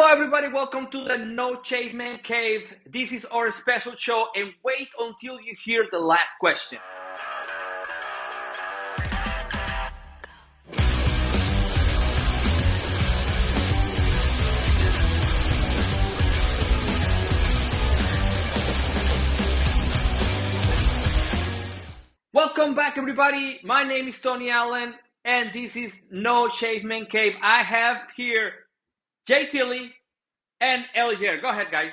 Hello, everybody. Welcome to the No Shave Man Cave. This is our special show, and wait until you hear the last question. Welcome back, everybody. My name is Tony Allen, and this is No Shave Man Cave. I have here Jay Tilly and Elliot. Go ahead, guys.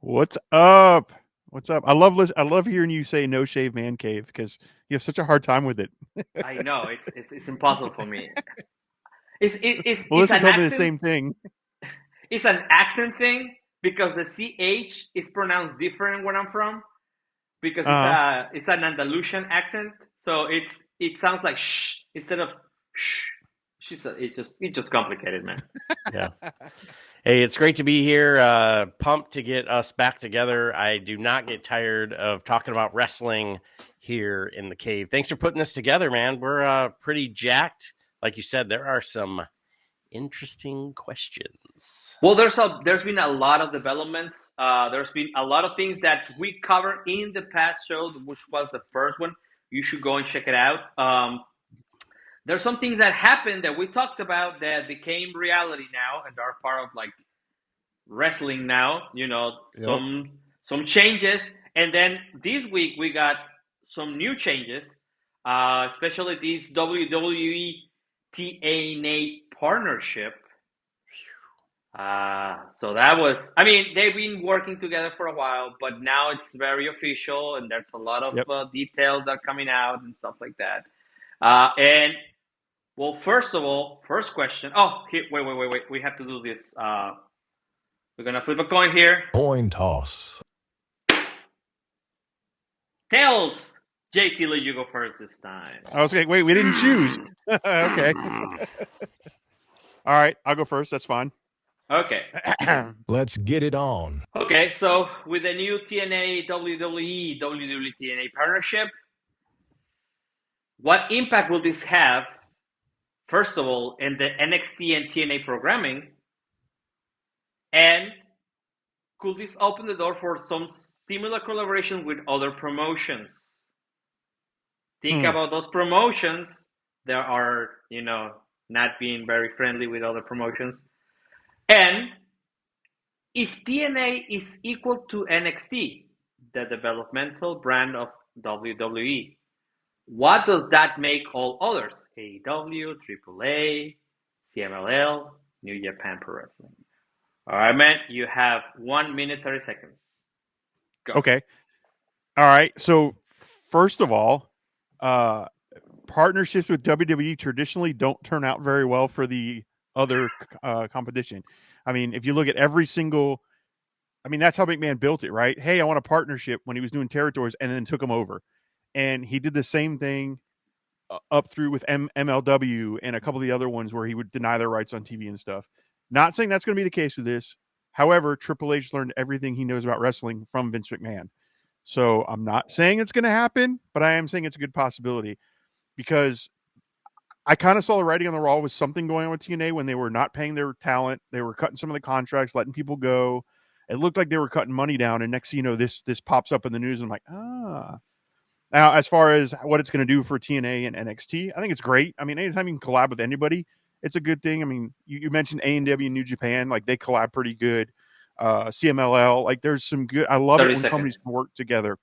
What's up? What's up? I love hearing you say "no shave man cave" because you have such a hard time with it. I know it's impossible for me. It's Melissa an told me the accent. same thing. It's an accent thing because the ch is pronounced different where I'm from because Uh it's an Andalusian accent, so it sounds like shh instead of shh. It's just complicated, man. Yeah. Hey, it's great to be here. Pumped to get us back together. I do not get tired of talking about wrestling here in the cave. Thanks for putting this together, man. We're pretty jacked. Like you said, there are some interesting questions. Well, there's been a lot of developments. There's been a lot of things that we covered in the past show, which was the first one. You should go and check it out. There's some things that happened that we talked about that became reality now and are part of like wrestling now. You know, Yep. some changes, and then this week we got some new changes, especially this WWE TNA partnership. So that was, I mean, they've been working together for a while, but now it's very official, and there's a lot of Yep. details that are coming out and stuff like that. And well, first of all, first question. Oh, here, wait. We have to do this. We're gonna flip a coin here. Coin toss. Tails. JT, let you go first this time. I was like, wait, we didn't choose. Okay. All right, I'll go first. That's fine. Okay. Let's get it on. Okay, so with the new TNA WWE TNA partnership, what impact will this have? First of all, in the NXT and TNA programming, and could this open the door for some similar collaboration with other promotions? Think about those promotions that are, not being very friendly with other promotions. And if TNA is equal to NXT, the developmental brand of WWE, what does that make all others? AEW, AAA, CMLL, New Japan Pro Wrestling. All right, man, you have 1 minute, 30 seconds. Go. Okay. All right. So first of all, partnerships with WWE traditionally don't turn out very well for the other competition. I mean, if you look at every single, that's how McMahon built it, right? Hey, I want a partnership when he was doing territories, and then took them over. And he did the same thing up through with MLW and a couple of the other ones where he would deny their rights on TV and stuff. Not saying that's going to be the case with this. However, Triple H learned everything he knows about wrestling from Vince McMahon. So I'm not saying it's going to happen, but I am saying it's a good possibility because I kind of saw the writing on the wall with something going on with TNA when they were not paying their talent. They were cutting some of the contracts, letting people go. It looked like they were cutting money down. And next thing you know, this pops up in the news. And I'm like, Now, as far as what it's going to do for TNA and NXT, I think it's great. I mean, anytime you can collab with anybody, it's a good thing. I mean, you mentioned A&W and New Japan, like they collab pretty good. CMLL, like there's some good. I love it when companies can work together.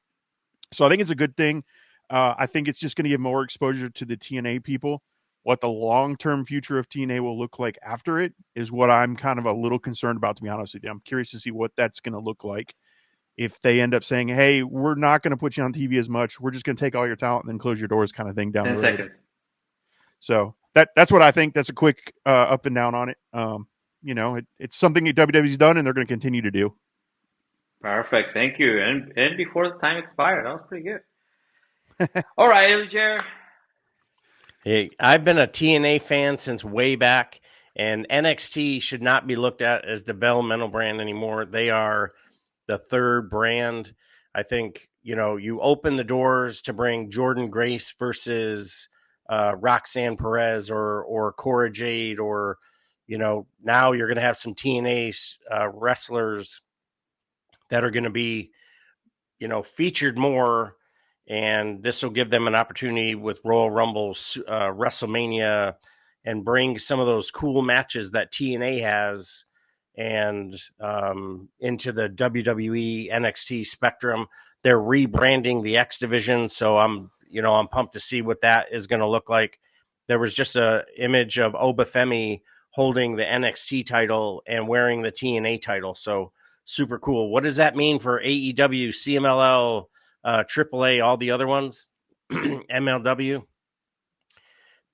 So I think it's a good thing. I think it's just going to give more exposure to the TNA people. What the long-term future of TNA will look like after it is what I'm kind of a little concerned about, to be honest with you. I'm curious to see what that's going to look like. If they end up saying, hey, we're not going to put you on TV as much, we're just going to take all your talent and then close your doors kind of thing down 10 the road. seconds. So that's what I think. That's a quick up and down on it. It's something that WWE's done and they're going to continue to do. Perfect. Thank you. And before the time expired, that was pretty good. All right, Elger. Hey, I've been a TNA fan since way back, and NXT should not be looked at as developmental brand anymore. They are the third brand. I think, you open the doors to bring Jordan Grace versus Roxanne Perez or Cora Jade or, now you're going to have some TNA wrestlers that are going to be, featured more, and this will give them an opportunity with Royal Rumble, WrestleMania, and bring some of those cool matches that TNA has and into the WWE NXT spectrum. They're rebranding the X division, so I'm pumped to see what that is going to look like. There was just a image of Obafemi holding the NXT title and wearing the TNA title, so super cool. What does that mean for AEW, CMLL, AAA, all the other ones, MLW?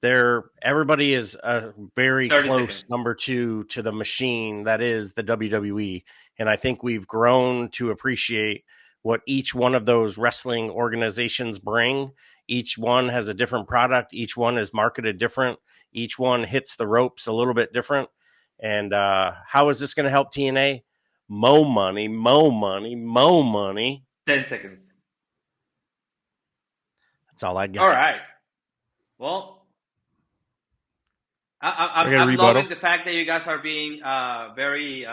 Everybody is a very close number 2 to the machine that is the WWE. And I think we've grown to appreciate what each one of those wrestling organizations bring. Each one has a different product. Each one is marketed different. Each one hits the ropes a little bit different. And how is this going to help TNA? Mo money, mo money, mo money. 10 seconds. That's all I got. All right. Well, I'm loving the fact that you guys are being very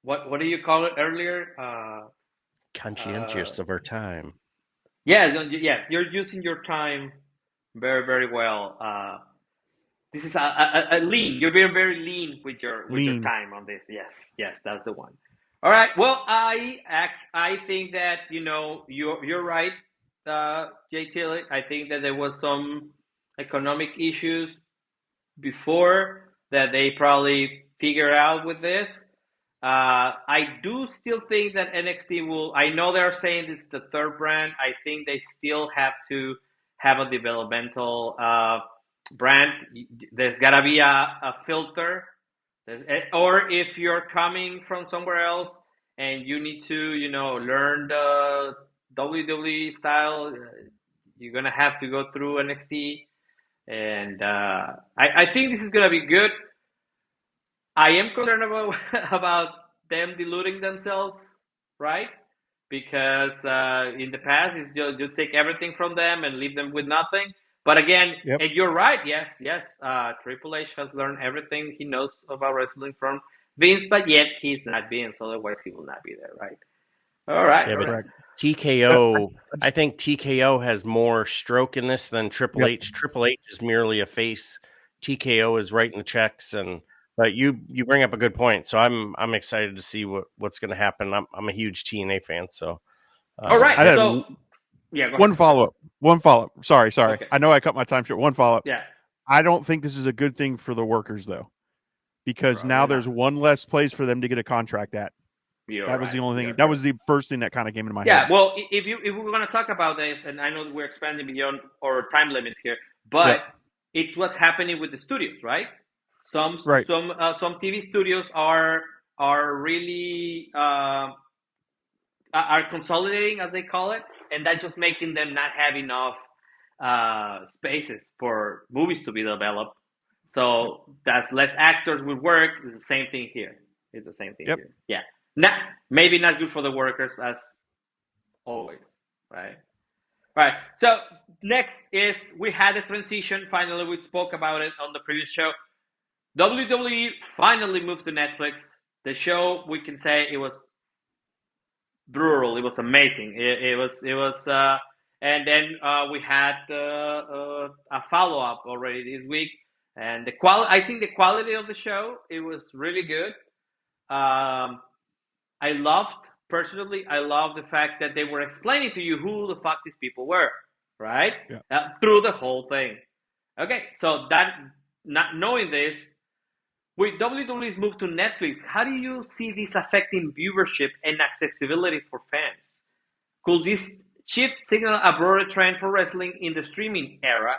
what do you call it earlier? Conscientious of our time. Yes, you're using your time very, very well. This is a lean. You're being very lean with your time on this. Yes, that's the one. All right. Well, I think that you're right, JT. I think that there was some economic issues before that they probably figure out with this. I do still think that NXT will. I know they're saying this is the third brand. I think they still have to have a developmental brand. There's gotta be a filter, or if you're coming from somewhere else and you need to, learn the WWE style, you're gonna have to go through NXT. And I think this is gonna be good. I am concerned about them diluting themselves, right? Because in the past, it's just you take everything from them and leave them with nothing. But again, and you're right. Yes. Triple H has learned everything he knows about wrestling from Vince, but yet he's not Vince. Otherwise, he will not be there, right? All right. Yeah, but TKO, I think TKO has more stroke in this than Triple H. Triple H is merely a face. TKO is writing the checks, but you bring up a good point. So I'm excited to see what's going to happen. I'm a huge TNA fan. So all right. So yeah, one follow up. Sorry. Okay. I know I cut my time short. One follow up. Yeah. I don't think this is a good thing for the workers though, because probably now there's one less place for them to get a contract at. That was the only thing. That was the first thing that kind of came into my head. Yeah, well, if we're going to talk about this, and I know we're expanding beyond our time limits here, but it's what's happening with the studios, right? Some TV studios are really are consolidating, as they call it, and that's just making them not have enough spaces for movies to be developed. So that's less actors would work. It's the same thing here. It's the same thing here. Yeah. Maybe not good for the workers as always, right? Right. So next is we had a transition. Finally, we spoke about it on the previous show. WWE finally moved to Netflix. The show, we can say it was brutal. It was amazing. It was, and then we had a follow-up already this week. And I think the quality of the show, it was really good. I loved the fact that they were explaining to you who the fuck these people were, right? Yeah. Through the whole thing. Okay, so that, not knowing this, with WWE's move to Netflix, how do you see this affecting viewership and accessibility for fans? Could this shift signal a broader trend for wrestling in the streaming era?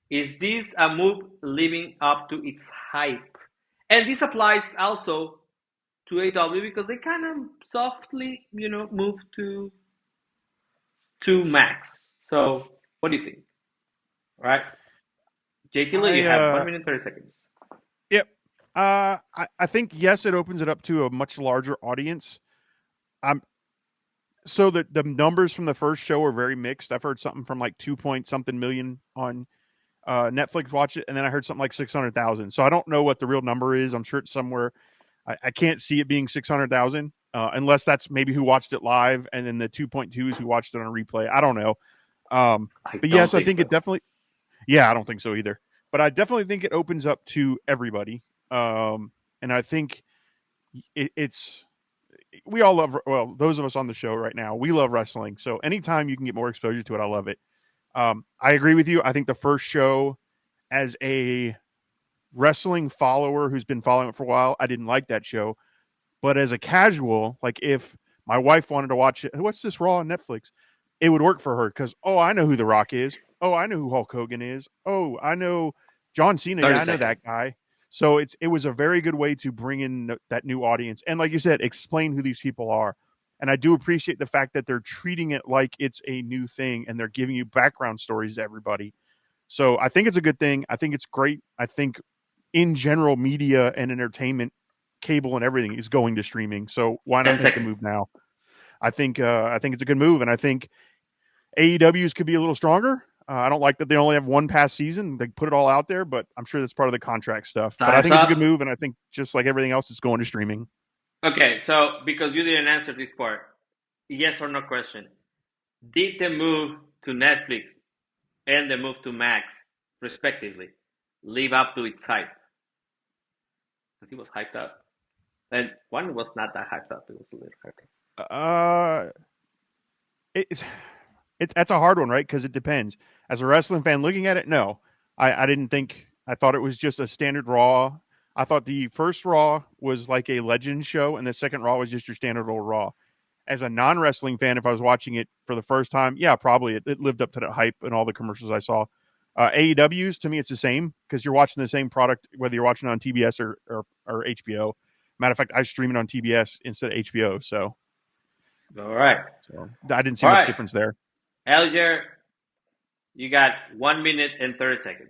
Is this a move living up to its hype? And this applies also to AEW because they kind of softly, moved to Max. So, what do you think? All right, JT, you have 1 minute and 30 seconds. Yep. I think yes, it opens it up to a much larger audience. So the numbers from the first show are very mixed. I've heard something from like 2 point something million on Netflix watched it, and then I heard something like 600,000. So I don't know what the real number is. I'm sure it's somewhere. I can't see it being 600,000 unless that's maybe who watched it live, and then the 2.2 is who watched it on replay. I don't know. But yes, I think it definitely. Yeah, I don't think so either. But I definitely think it opens up to everybody. And I think it's we all love, well, those of us on the show right now, we love wrestling. So anytime you can get more exposure to it, I love it. I agree with you. I think the first show, as a wrestling follower who's been following it for a while, I didn't like that show. But as a casual, like if my wife wanted to watch it, what's this Raw on Netflix? It would work for her because, oh, I know who The Rock is. Oh, I know who Hulk Hogan is. Oh, I know John Cena. Yeah, I know that guy. So it was a very good way to bring in that new audience. And like you said, explain who these people are. And I do appreciate the fact that they're treating it like it's a new thing and they're giving you background stories to everybody. So I think it's a good thing. I think it's great. I think in general, media and entertainment, cable and everything is going to streaming. So why not make the move now? I think it's a good move, and I think AEWs could be a little stronger. I don't like that they only have one past season. They put it all out there, but I'm sure that's part of the contract stuff. But I think it's a good move, and I think just like everything else, it's going to streaming. Okay, so because you didn't answer this part, yes or no question. Did the move to Netflix and the move to Max, respectively, live up to its hype? Because he was hyped up. And one was not that hyped up. It was a little hyped up. That's a hard one, right? Because it depends. As a wrestling fan looking at it, no. I didn't think – I thought it was just a standard Raw. I thought the first Raw was like a Legends show, and the second Raw was just your standard old Raw. As a non-wrestling fan, if I was watching it for the first time, yeah, probably it lived up to the hype and all the commercials I saw. AEWs, to me, it's the same because you're watching the same product, whether you're watching it on TBS or HBO. Matter of fact, I stream it on TBS instead of HBO. So, all right. So I didn't see much difference there. Elger, you got 1 minute and 30 seconds.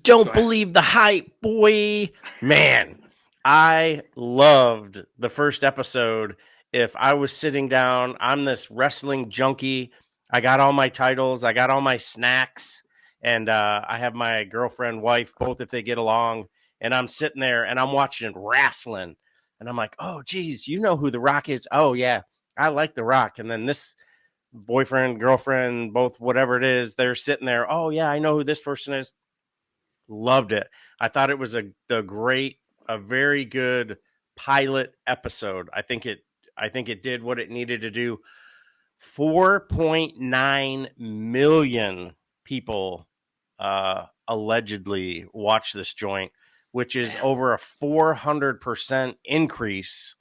Don't believe the hype, boy. Man, I loved the first episode. If I was sitting down, I'm this wrestling junkie. I got all my titles. I got all my snacks. And I have my girlfriend, wife, both if they get along. And I'm sitting there and I'm watching wrestling. And I'm like, oh, geez, you know who The Rock is? Oh, yeah, I like The Rock. And then this boyfriend, girlfriend, both whatever it is, they're sitting there. Oh, yeah, I know who this person is. Loved it. I thought it was a very good pilot episode. I think it did what it needed to do. 4.9 million people allegedly watch this joint, which is over a 400% increase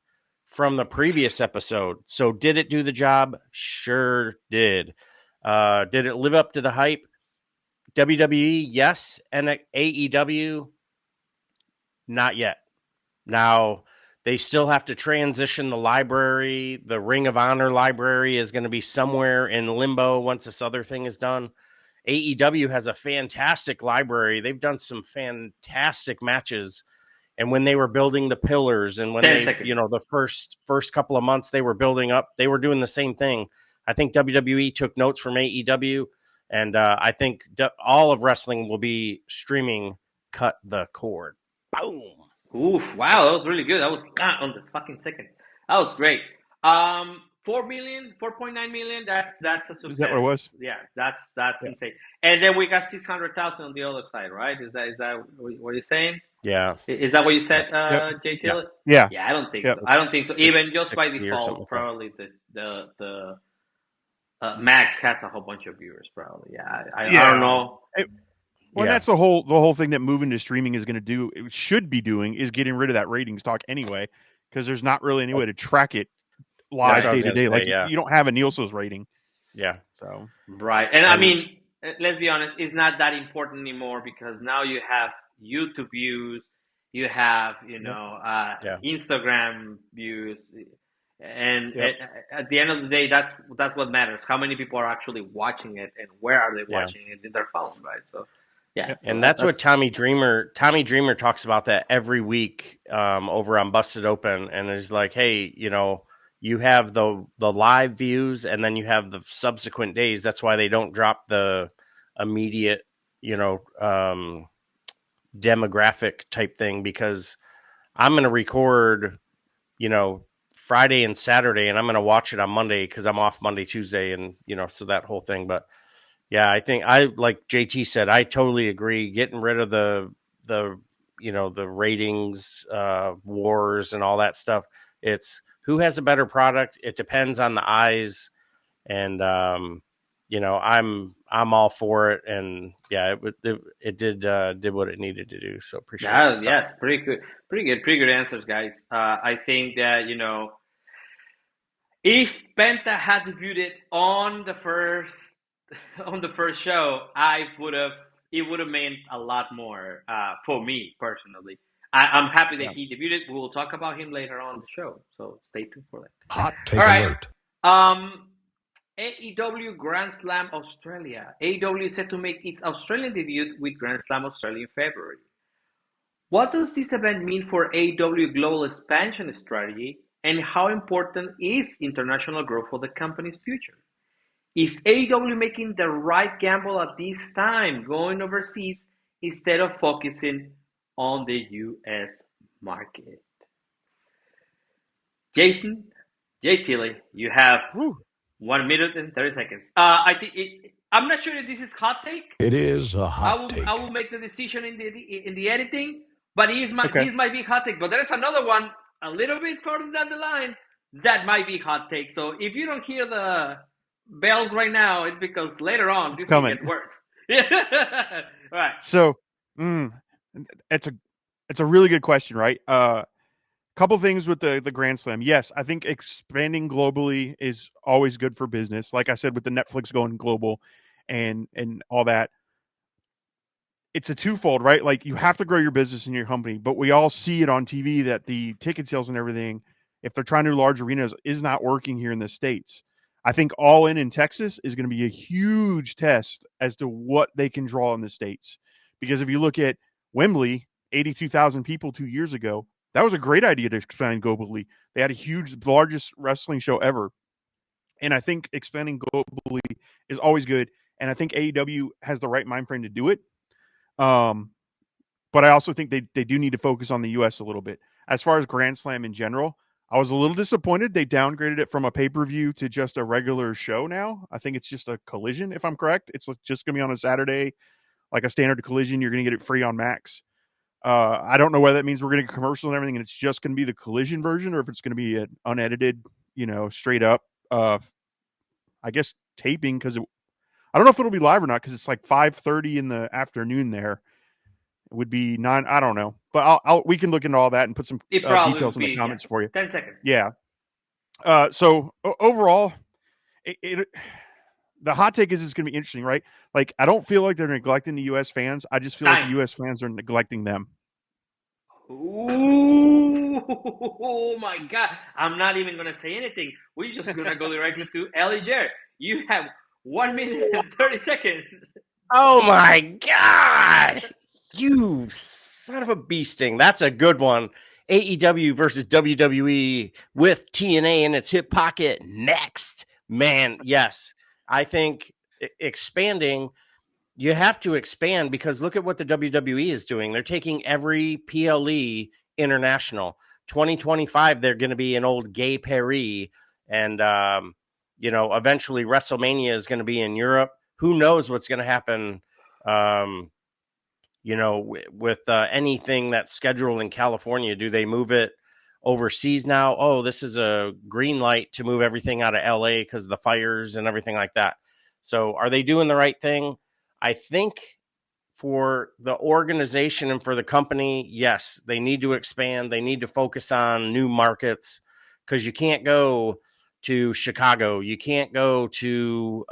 from the previous episode. So did it do the job? Sure did. Did it live up to the hype? WWE, yes. And AEW, not yet. Now, they still have to transition the library. The Ring of Honor library is going to be somewhere in limbo once this other thing is done. AEW has a fantastic library. They've done some fantastic matches. And when they were building the pillars and when the first couple of months they were building up, they were doing the same thing. I think WWE took notes from AEW. And I think all of wrestling will be streaming. Cut the cord. Boom. Oof. Wow. That was really good. That was on the fucking second. That was great. 4.9 million. That's a success. Is that what it was? Yeah. That's insane. And then we got 600,000 on the other side, right? Is that what you're saying? Yeah. Is that what you said, Jay Taylor? Yeah. Yeah. I don't think so. I don't think so. Even just by default, probably the Max has a whole bunch of viewers, probably. Yeah, I don't know. That's the whole thing that moving to streaming is going to do. It should be doing is getting rid of that ratings talk anyway, because there's not really any way to track it live day to day. Like you don't have a Nielsen's rating. Yeah. So right, and I mean, let's be honest, it's not that important anymore because now you have YouTube views, you have Instagram views. And at the end of the day, that's what matters. How many people are actually watching it, and where are they watching it in their phone, right? So, yeah. And that's what Tommy Dreamer talks about that every week over on Busted Open, and is like, hey, you have the live views, and then you have the subsequent days. That's why they don't drop the immediate demographic type thing, because I'm going to record, Friday and Saturday, and I'm going to watch it on Monday because I'm off Monday, Tuesday, and so that whole thing. But yeah, I think like JT said, I totally agree. Getting rid of the the ratings wars and all that stuff. It's who has a better product. It depends on the eyes, and I'm all for it. And yeah, it did what it needed to do. So appreciate it. So, Yes, pretty good answers, guys. I think that if Penta had debuted on the first show, it would have meant a lot more for me personally. I'm happy that he debuted. We will talk about him later on the show, so stay tuned for that. Hot take All right. alert. AEW Grand Slam Australia. AEW is set to make its Australian debut with Grand Slam Australia in February. What does this event mean for AEW global expansion strategy, and how important is international growth for the company's future? Is AEW making the right gamble at this time, going overseas instead of focusing on the US market? Jason, J. Tilly, you have 1 minute and 30 seconds. I'm not sure if this is hot take. It is a hot take. I will make the decision in the editing, but this might be hot take. But there is another one a little bit further down the line that might be hot take. So if you don't hear the bells right now, it's because later on this will get worse. All right. So, it's a really good question, right? Couple things with the Grand Slam. Yes, I think expanding globally is always good for business. Like I said, with the Netflix going global and all that, it's a twofold, right? Like you have to grow your business and your company, but we all see it on TV that the ticket sales and everything, if they're trying to do large arenas, is not working here in the States. I think All In Texas is going to be a huge test as to what they can draw in the States. Because if you look at Wembley, 82,000 people 2 years ago, that was a great idea to expand globally. They had the largest wrestling show ever. And I think expanding globally is always good. And I think AEW has the right mind frame to do it. But I also think they do need to focus on the U.S. a little bit. As far as Grand Slam in general, I was a little disappointed. They downgraded it from a pay-per-view to just a regular show now. I think it's just a Collision, if I'm correct. It's just going to be on a Saturday, like a standard Collision. You're going to get it free on Max. I don't know whether that means we're getting a commercial and everything, and it's just going to be the Collision version, or if it's going to be an unedited, straight up, I guess taping, because I don't know if it'll be live or not, because it's like 5:30 in the afternoon there. It would be 9. I don't know, but we can look into all that and put some details in the comments for you. 10 seconds. Yeah. So overall, the hot take is it's going to be interesting, right? Like, I don't feel like they're neglecting the U.S. fans. I just feel like the U.S. fans are neglecting them. Ooh, oh my God. I'm not even going to say anything. We're just going to go directly to Ellie Jer. You have 1 minute and 30 seconds. Oh my God. You son of a bee sting. That's a good one. AEW versus WWE with TNA in its hip pocket next. Man, yes. I think expanding, you have to expand, because look at what the WWE is doing. They're taking every PLE international. 2025, they're going to be an old Gay Paris. And, eventually WrestleMania is going to be in Europe. Who knows what's going to happen, with anything that's scheduled in California. Do they move it overseas now? Oh, this is a green light to move everything out of LA because of the fires and everything like that. So are they doing the right thing? I think for the organization and for the company, yes, they need to expand. They need to focus on new markets, because you can't go to Chicago. You can't go to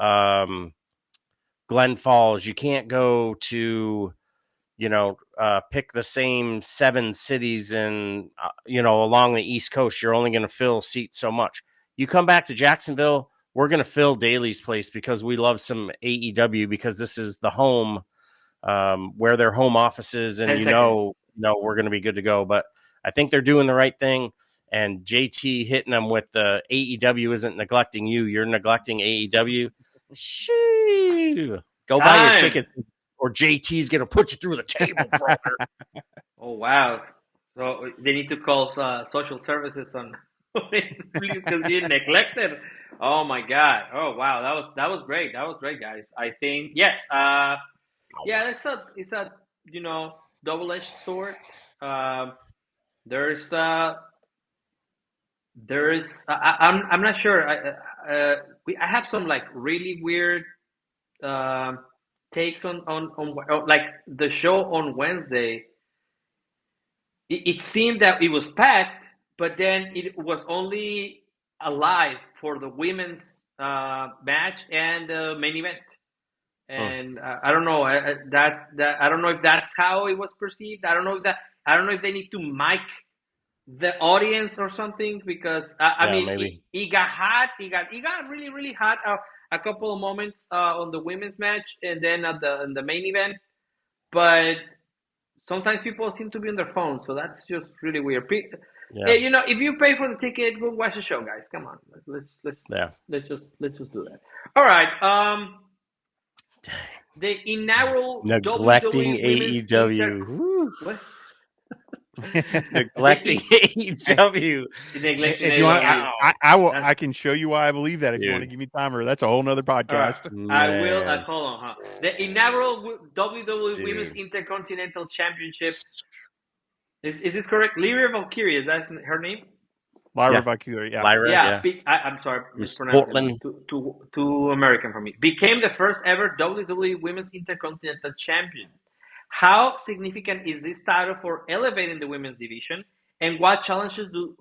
Glen Falls. You can't go to pick the same 7 cities and, along the East Coast. You're only going to fill seats so much. You come back to Jacksonville, we're going to fill Daly's place because we love some AEW, because this is the home, where their home office is, and we're going to be good to go. But I think they're doing the right thing. And JT hitting them with the AEW isn't neglecting you. You're neglecting AEW. Shoo! Go buy your ticket. or JT's gonna put you through the table, brother. Oh wow! So they need to call social services on please because you neglected. Oh my God! Oh wow! That was great. That was great, guys. I think yes. Yeah, it's a double-edged sword. Um, there's I'm not sure. I have some like really weird um takes on like the show on Wednesday. It seemed that it was packed, but then it was only alive for the women's match and the main event. And I don't know that I don't know if that's how it was perceived. I don't know if they need to mic the audience or something because I mean maybe. it got hot. It got really hot a couple of moments on the women's match and then at the main event, but sometimes people seem to be on their phone, so that's just really weird. You know, if you pay for the ticket, go watch the show, guys. Come on, let's just do that. All right. The inaugural Neglecting WWE Women's AEW. What? Neglecting AEW. Neglecting If you want, AEW. I will. I can show you why I believe that. If you want to Dude. give me time, or that's a whole nother podcast. I will. Man. Hold on. Huh? The inaugural WWE Dude. Women's Intercontinental Championship. Is this correct? Lyra Valkyrie, is that her name? Lyra Valkyrie, yeah. Lyra, Yeah. I'm sorry, mispronouncing too American for me. Became the first ever WWE Women's Intercontinental Champion. How significant is this title for elevating the women's division, and what challenges do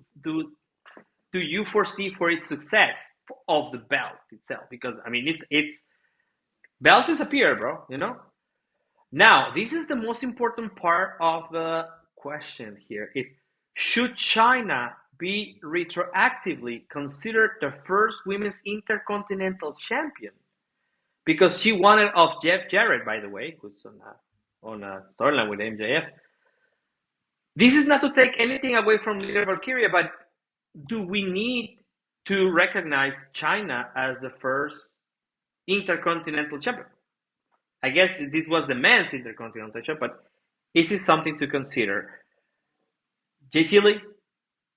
you foresee for its success of the belt itself? Because I mean, it's belt disappear, bro. You know. Now, this is the most important part of the question here: is should China be retroactively considered the first women's intercontinental champion? Because she won it off Jeff Jarrett, by the way, who's on a storyline with MJF. This is not to take anything away from Lyra Valkyria, but do we need to recognize China as the first intercontinental champion? I guess this was the men's intercontinental champion, but is it something to consider? JT Lee,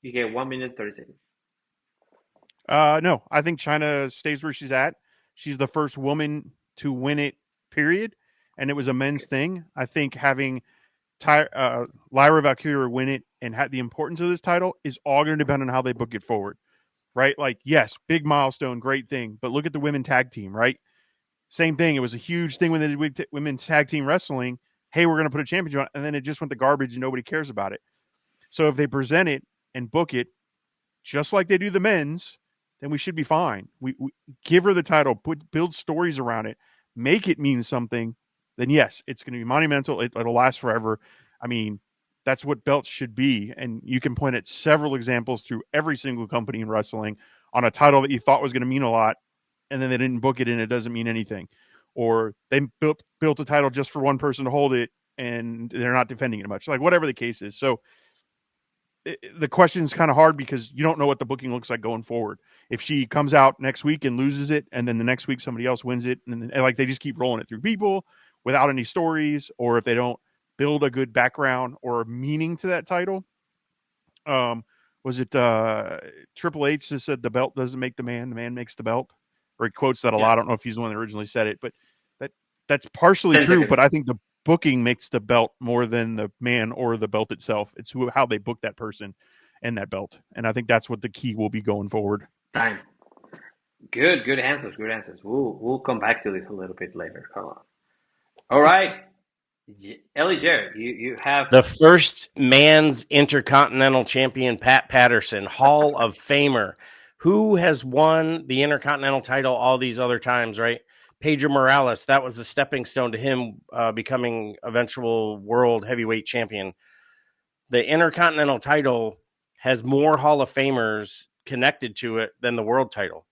you get 1 minute 30 seconds. No, I think China stays where she's at. She's the first woman to win it, period. And it was a men's thing. I think having Lyra Valkyrie win it and the importance of this title is all going to depend on how they book it forward, right? Like, yes, big milestone, great thing. But look at the women tag team, right? Same thing. It was a huge thing when they did women's tag team wrestling. Hey, we're going to put a championship on, and then it just went to garbage and nobody cares about it. So if they present it and book it just like they do the men's, then we should be fine. We give her the title, build stories around it, make it mean something. Then yes, it's going to be monumental. It'll last forever. I mean, that's what belts should be. And you can point at several examples through every single company in wrestling on a title that you thought was going to mean a lot, and then they didn't book it and it doesn't mean anything. Or they built a title just for one person to hold it and they're not defending it much. Like whatever the case is. So the question is kind of hard because you don't know what the booking looks like going forward. If she comes out next week and loses it, and then the next week somebody else wins it, and like they just keep rolling it through people without any stories, or if they don't build a good background or a meaning to that title. Was it Triple H that said the belt doesn't make the man makes the belt? Or he quotes that a lot. I don't know if he's the one that originally said it, but that's partially true. But I think the booking makes the belt more than the man or the belt itself. It's how they book that person and that belt. And I think that's what the key will be going forward. Time. Good answers. We'll come back to this a little bit later. Hold on. All right. Ellie Jarrett, you have the first man's intercontinental champion, Pat Patterson, Hall of Famer, who has won the intercontinental title all these other times, right? Pedro Morales, that was the stepping stone to him becoming eventual world heavyweight champion. The intercontinental title has more Hall of Famers connected to it than the world title.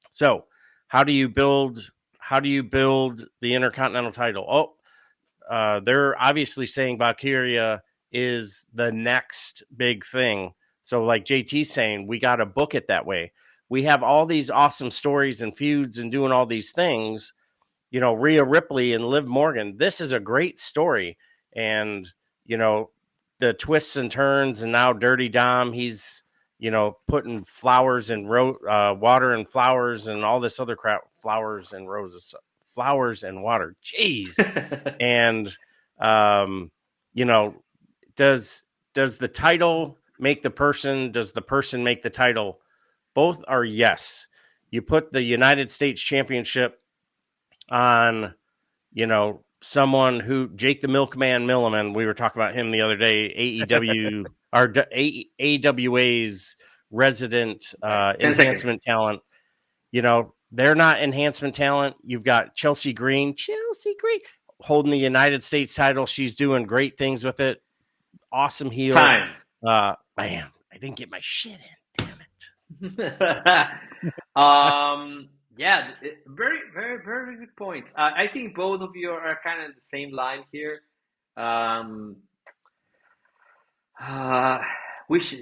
So how do you build the intercontinental title? They're obviously saying Valkyria is the next big thing. So like JT's saying, we got to book it that way. We have all these awesome stories and feuds and doing all these things. Rhea Ripley and Liv Morgan. This is a great story. And, the twists and turns, and now Dirty Dom, he's, putting flowers and water and flowers and all this other crap, flowers and roses, flowers and water. Jeez. And, does the title make the person? Does the person make the title? Both are yes. You put the United States Championship on, someone who Jake the Milkman Milliman. We were talking about him the other day. AEW or AWA's resident enhancement talent. They're not enhancement talent. You've got Chelsea Green holding the United States title. She's doing great things with it. Awesome heel. Bam. I didn't get my shit in. Damn it. Yeah, very, very, very good points. I think both of you are kind of the same line here. Wish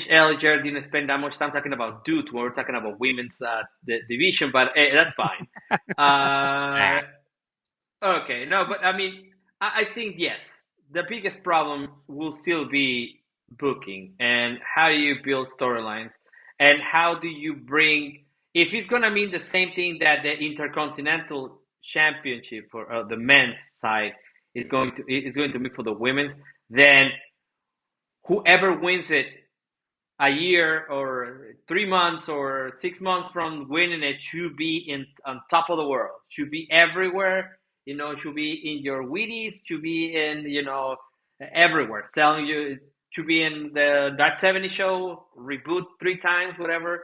LJR didn't spend that much time talking about dudes when we're talking about women's division, but that's fine. Okay, no, but I mean, I think yes, the biggest problem will still be booking and how do you build storylines and how do you bring, if it's gonna mean the same thing that the Intercontinental Championship for the men's side is going to be for the women's, then whoever wins it a year or 3 months or 6 months from winning it should be on top of the world, should be everywhere, should be in your Wheaties, should be in, everywhere, selling you, should be in the That 70 Show, reboot 3 times, whatever.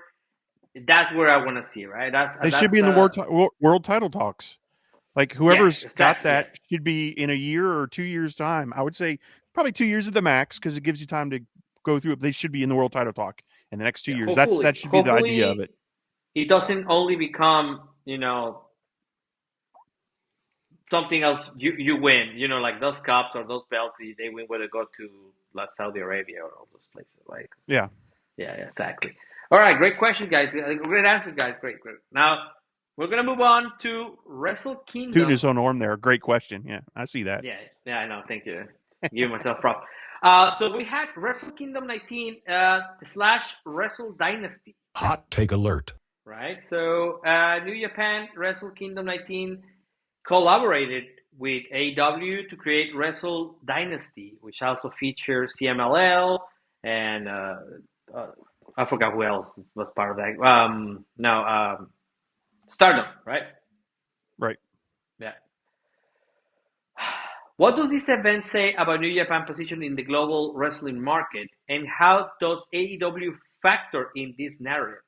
That's where I want to see, right? They should be in the world title talks. Like whoever's got that should be in a year or 2 years' time. I would say probably 2 years at the max because it gives you time to go through it. They should be in the world title talk in the next 2 years. That should be the idea of it. It doesn't only become, something else you win, like those cups or those belts, they win when they go to Saudi Arabia or all those places. Like, yeah, exactly. All right, great question, guys. Great answer, guys. Great. Now we're gonna move on to Wrestle Kingdom. Tune his own arm there. Great question. Yeah, I see that. Yeah, I know. Thank you. Give myself props. So we had Wrestle Kingdom 19 / Wrestle Dynasty. Hot take alert. Right. So New Japan Wrestle Kingdom 19 collaborated with AEW to create Wrestle Dynasty, which also features CMLL and I forgot who else was part of that. Stardom, right? Right. Yeah. What does this event say about New Japan position in the global wrestling market, and how does AEW factor in this narrative?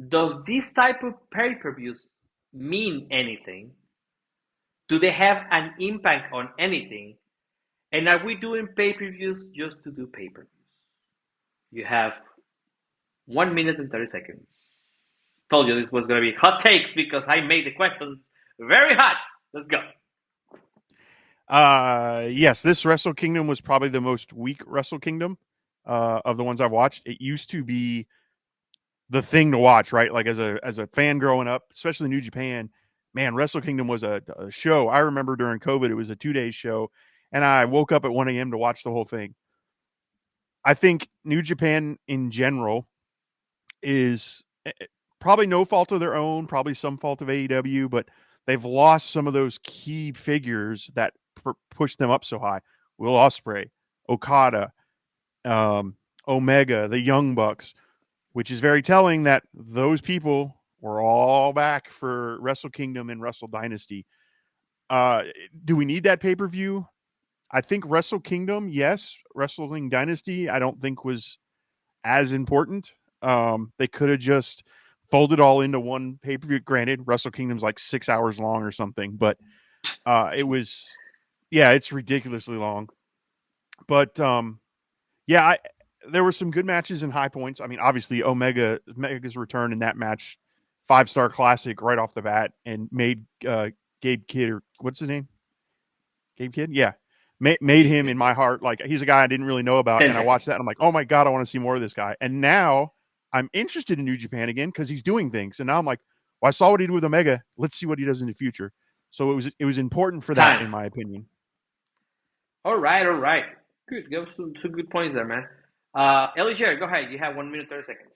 Does this type of pay-per-views mean anything? Do they have an impact on anything? And are we doing pay-per-views just to do pay-per-views? You have 1 minute and 30 seconds. Told you this was going to be hot takes because I made the questions very hot. Let's go. Yes, this Wrestle Kingdom was probably the most weak Wrestle Kingdom of the ones I've watched. It used to be the thing to watch, right? Like as a fan growing up, especially New Japan, man, Wrestle Kingdom was a show. I remember during COVID, it was a 2-day show, and I woke up at 1 a.m. to watch the whole thing. I think New Japan in general is probably no fault of their own, probably some fault of AEW, but they've lost some of those key figures that push them up so high. Will Ospreay, Okada, Omega, the Young Bucks, which is very telling that those people were all back for Wrestle Kingdom and Wrestle Dynasty. Do we need that pay-per-view? I think Wrestle Kingdom, yes. Wrestling Dynasty, I don't think was as important. They could have just folded all into one pay-per-view. Granted, Wrestle Kingdom's like 6 hours long or something, but it was, it's ridiculously long. But there were some good matches and high points. I mean, obviously Omega's return in that match, 5-star classic right off the bat, and made Gabe Kidd, or what's his name? Gabe Kidd? Yeah. Made him in my heart, like he's a guy I didn't really know about, and I watched that and I'm like, oh my God, I want to see more of this guy. And now I'm interested in New Japan again because he's doing things. And now I'm like, well, I saw what he did with Omega. Let's see what he does in the future. So it was important for that, Time. in my opinion. All right. Good. Give us some good points there, man. Elijah, go ahead. You have 1 minute 30 seconds.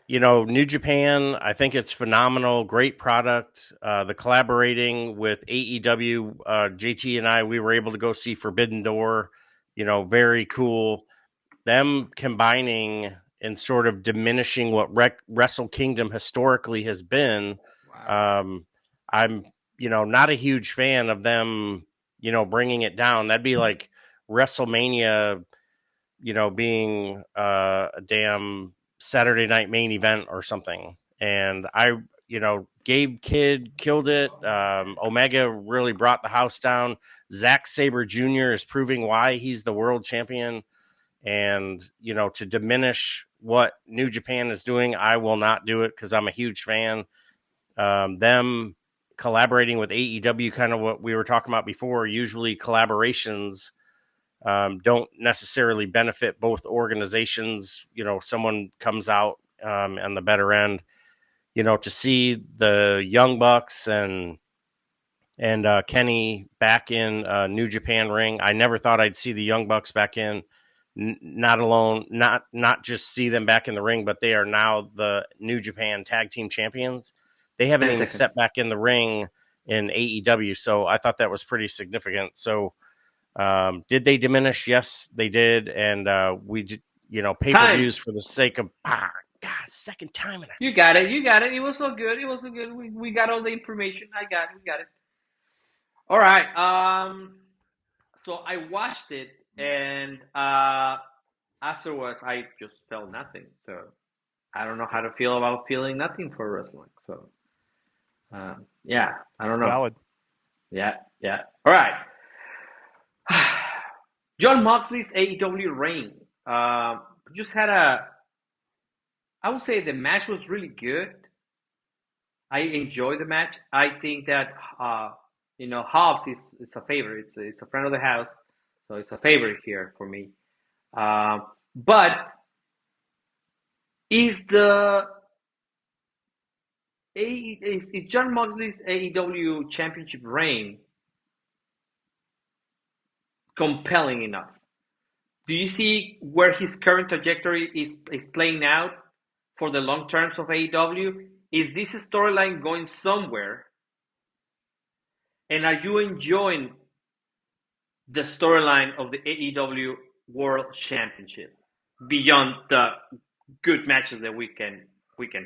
New Japan, I think it's phenomenal. Great product. The collaborating with AEW, JT and I, we were able to go see Forbidden Door. Very cool. Them combining and sort of diminishing what Wrestle Kingdom historically has been. Wow. I'm, not a huge fan of them, bringing it down. That'd be like WrestleMania, being a damn Saturday night main event or something. And Gabe Kidd killed it. Omega really brought the house down. Zack Sabre Jr. is proving why he's the world champion. And, to diminish what New Japan is doing, I will not do it because I'm a huge fan. Them collaborating with AEW, kind of what we were talking about before, usually collaborations don't necessarily benefit both organizations. Someone comes out on the better end. To see the Young Bucks and Kenny back in New Japan ring, I never thought I'd see the Young Bucks back in. Not just see them back in the ring, but they are now the New Japan Tag Team Champions. They haven't even stepped back in the ring in AEW, so I thought that was pretty significant. So. Did they diminish? Yes, they did. And we did, pay-per-views for the sake of, second time. You got it. It was so good. We got all the information. We got it. All right. So I watched it, and afterwards I just felt nothing. So I don't know how to feel about feeling nothing for wrestling. So yeah, I don't know. Valid. Yeah. All right. Jon Moxley's AEW reign. Just had I would say the match was really good. I enjoyed the match. I think that Hobbs is a favorite. It's a friend of the house, so it's a favorite here for me. But is Jon Moxley's AEW championship reign compelling enough? Do you see where his current trajectory is playing out for the long terms of AEW? Is this storyline going somewhere? And are you enjoying the storyline of the AEW World Championship beyond the good matches that we can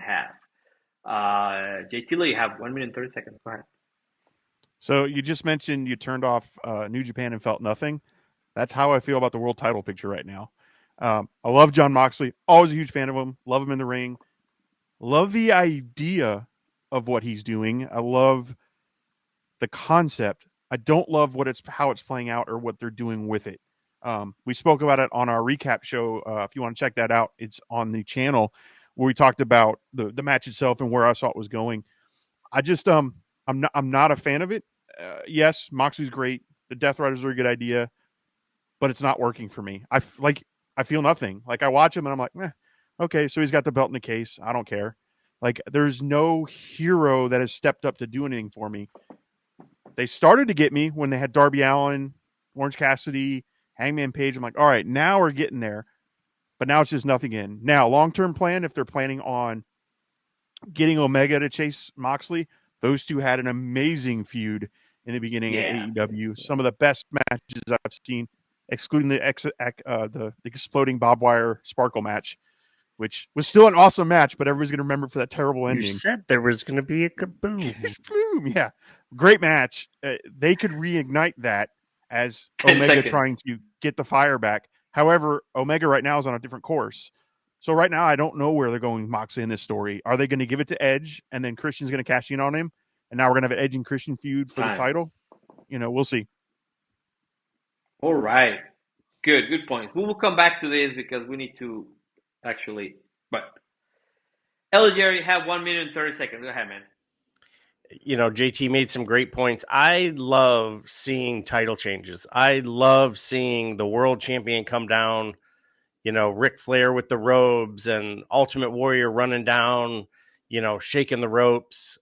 have? JT, you have 1 minute and 30 seconds. Go ahead. So you just mentioned you turned off New Japan and felt nothing. That's how I feel about the world title picture right now. I love Jon Moxley. Always a huge fan of him. Love him in the ring. Love the idea of what he's doing. I love the concept. I don't love how it's playing out or what they're doing with it. We spoke about it on our recap show. If you want to check that out, it's on the channel where we talked about the match itself and where I saw it was going. I just I'm not a fan of it. Yes, Moxley's great. The Death Riders are a good idea, but it's not working for me. I feel nothing. Like I watch him and I'm like, okay, so he's got the belt in the case. I don't care. Like there's no hero that has stepped up to do anything for me. They started to get me when they had Darby Allin, Orange Cassidy, Hangman Page. I'm like, all right, now we're getting there. But now it's just nothing in. Now, long-term plan, if they're planning on getting Omega to chase Moxley, those two had an amazing feud in the beginning of AEW. Some of the best matches I've seen, excluding the exploding barbed wire sparkle match, which was still an awesome match, but everybody's going to remember for that terrible ending. You said there was going to be a kaboom. Kaboom, yeah. Great match. They could reignite that as Omega trying to get the fire back. However, Omega right now is on a different course. So right now, I don't know where they're going with Moxley in this story. Are they going to give it to Edge, and then Christian's going to cash in on him? And now we're going to have an Edge and Christian feud for the title? We'll see. All right. Good point. We will come back to this because we need to actually. But Jerry, you have 1 minute and 30 seconds. Go ahead, man. JT made some great points. I love seeing title changes. I love seeing the world champion come down, Ric Flair with the robes and Ultimate Warrior running down, shaking the ropes,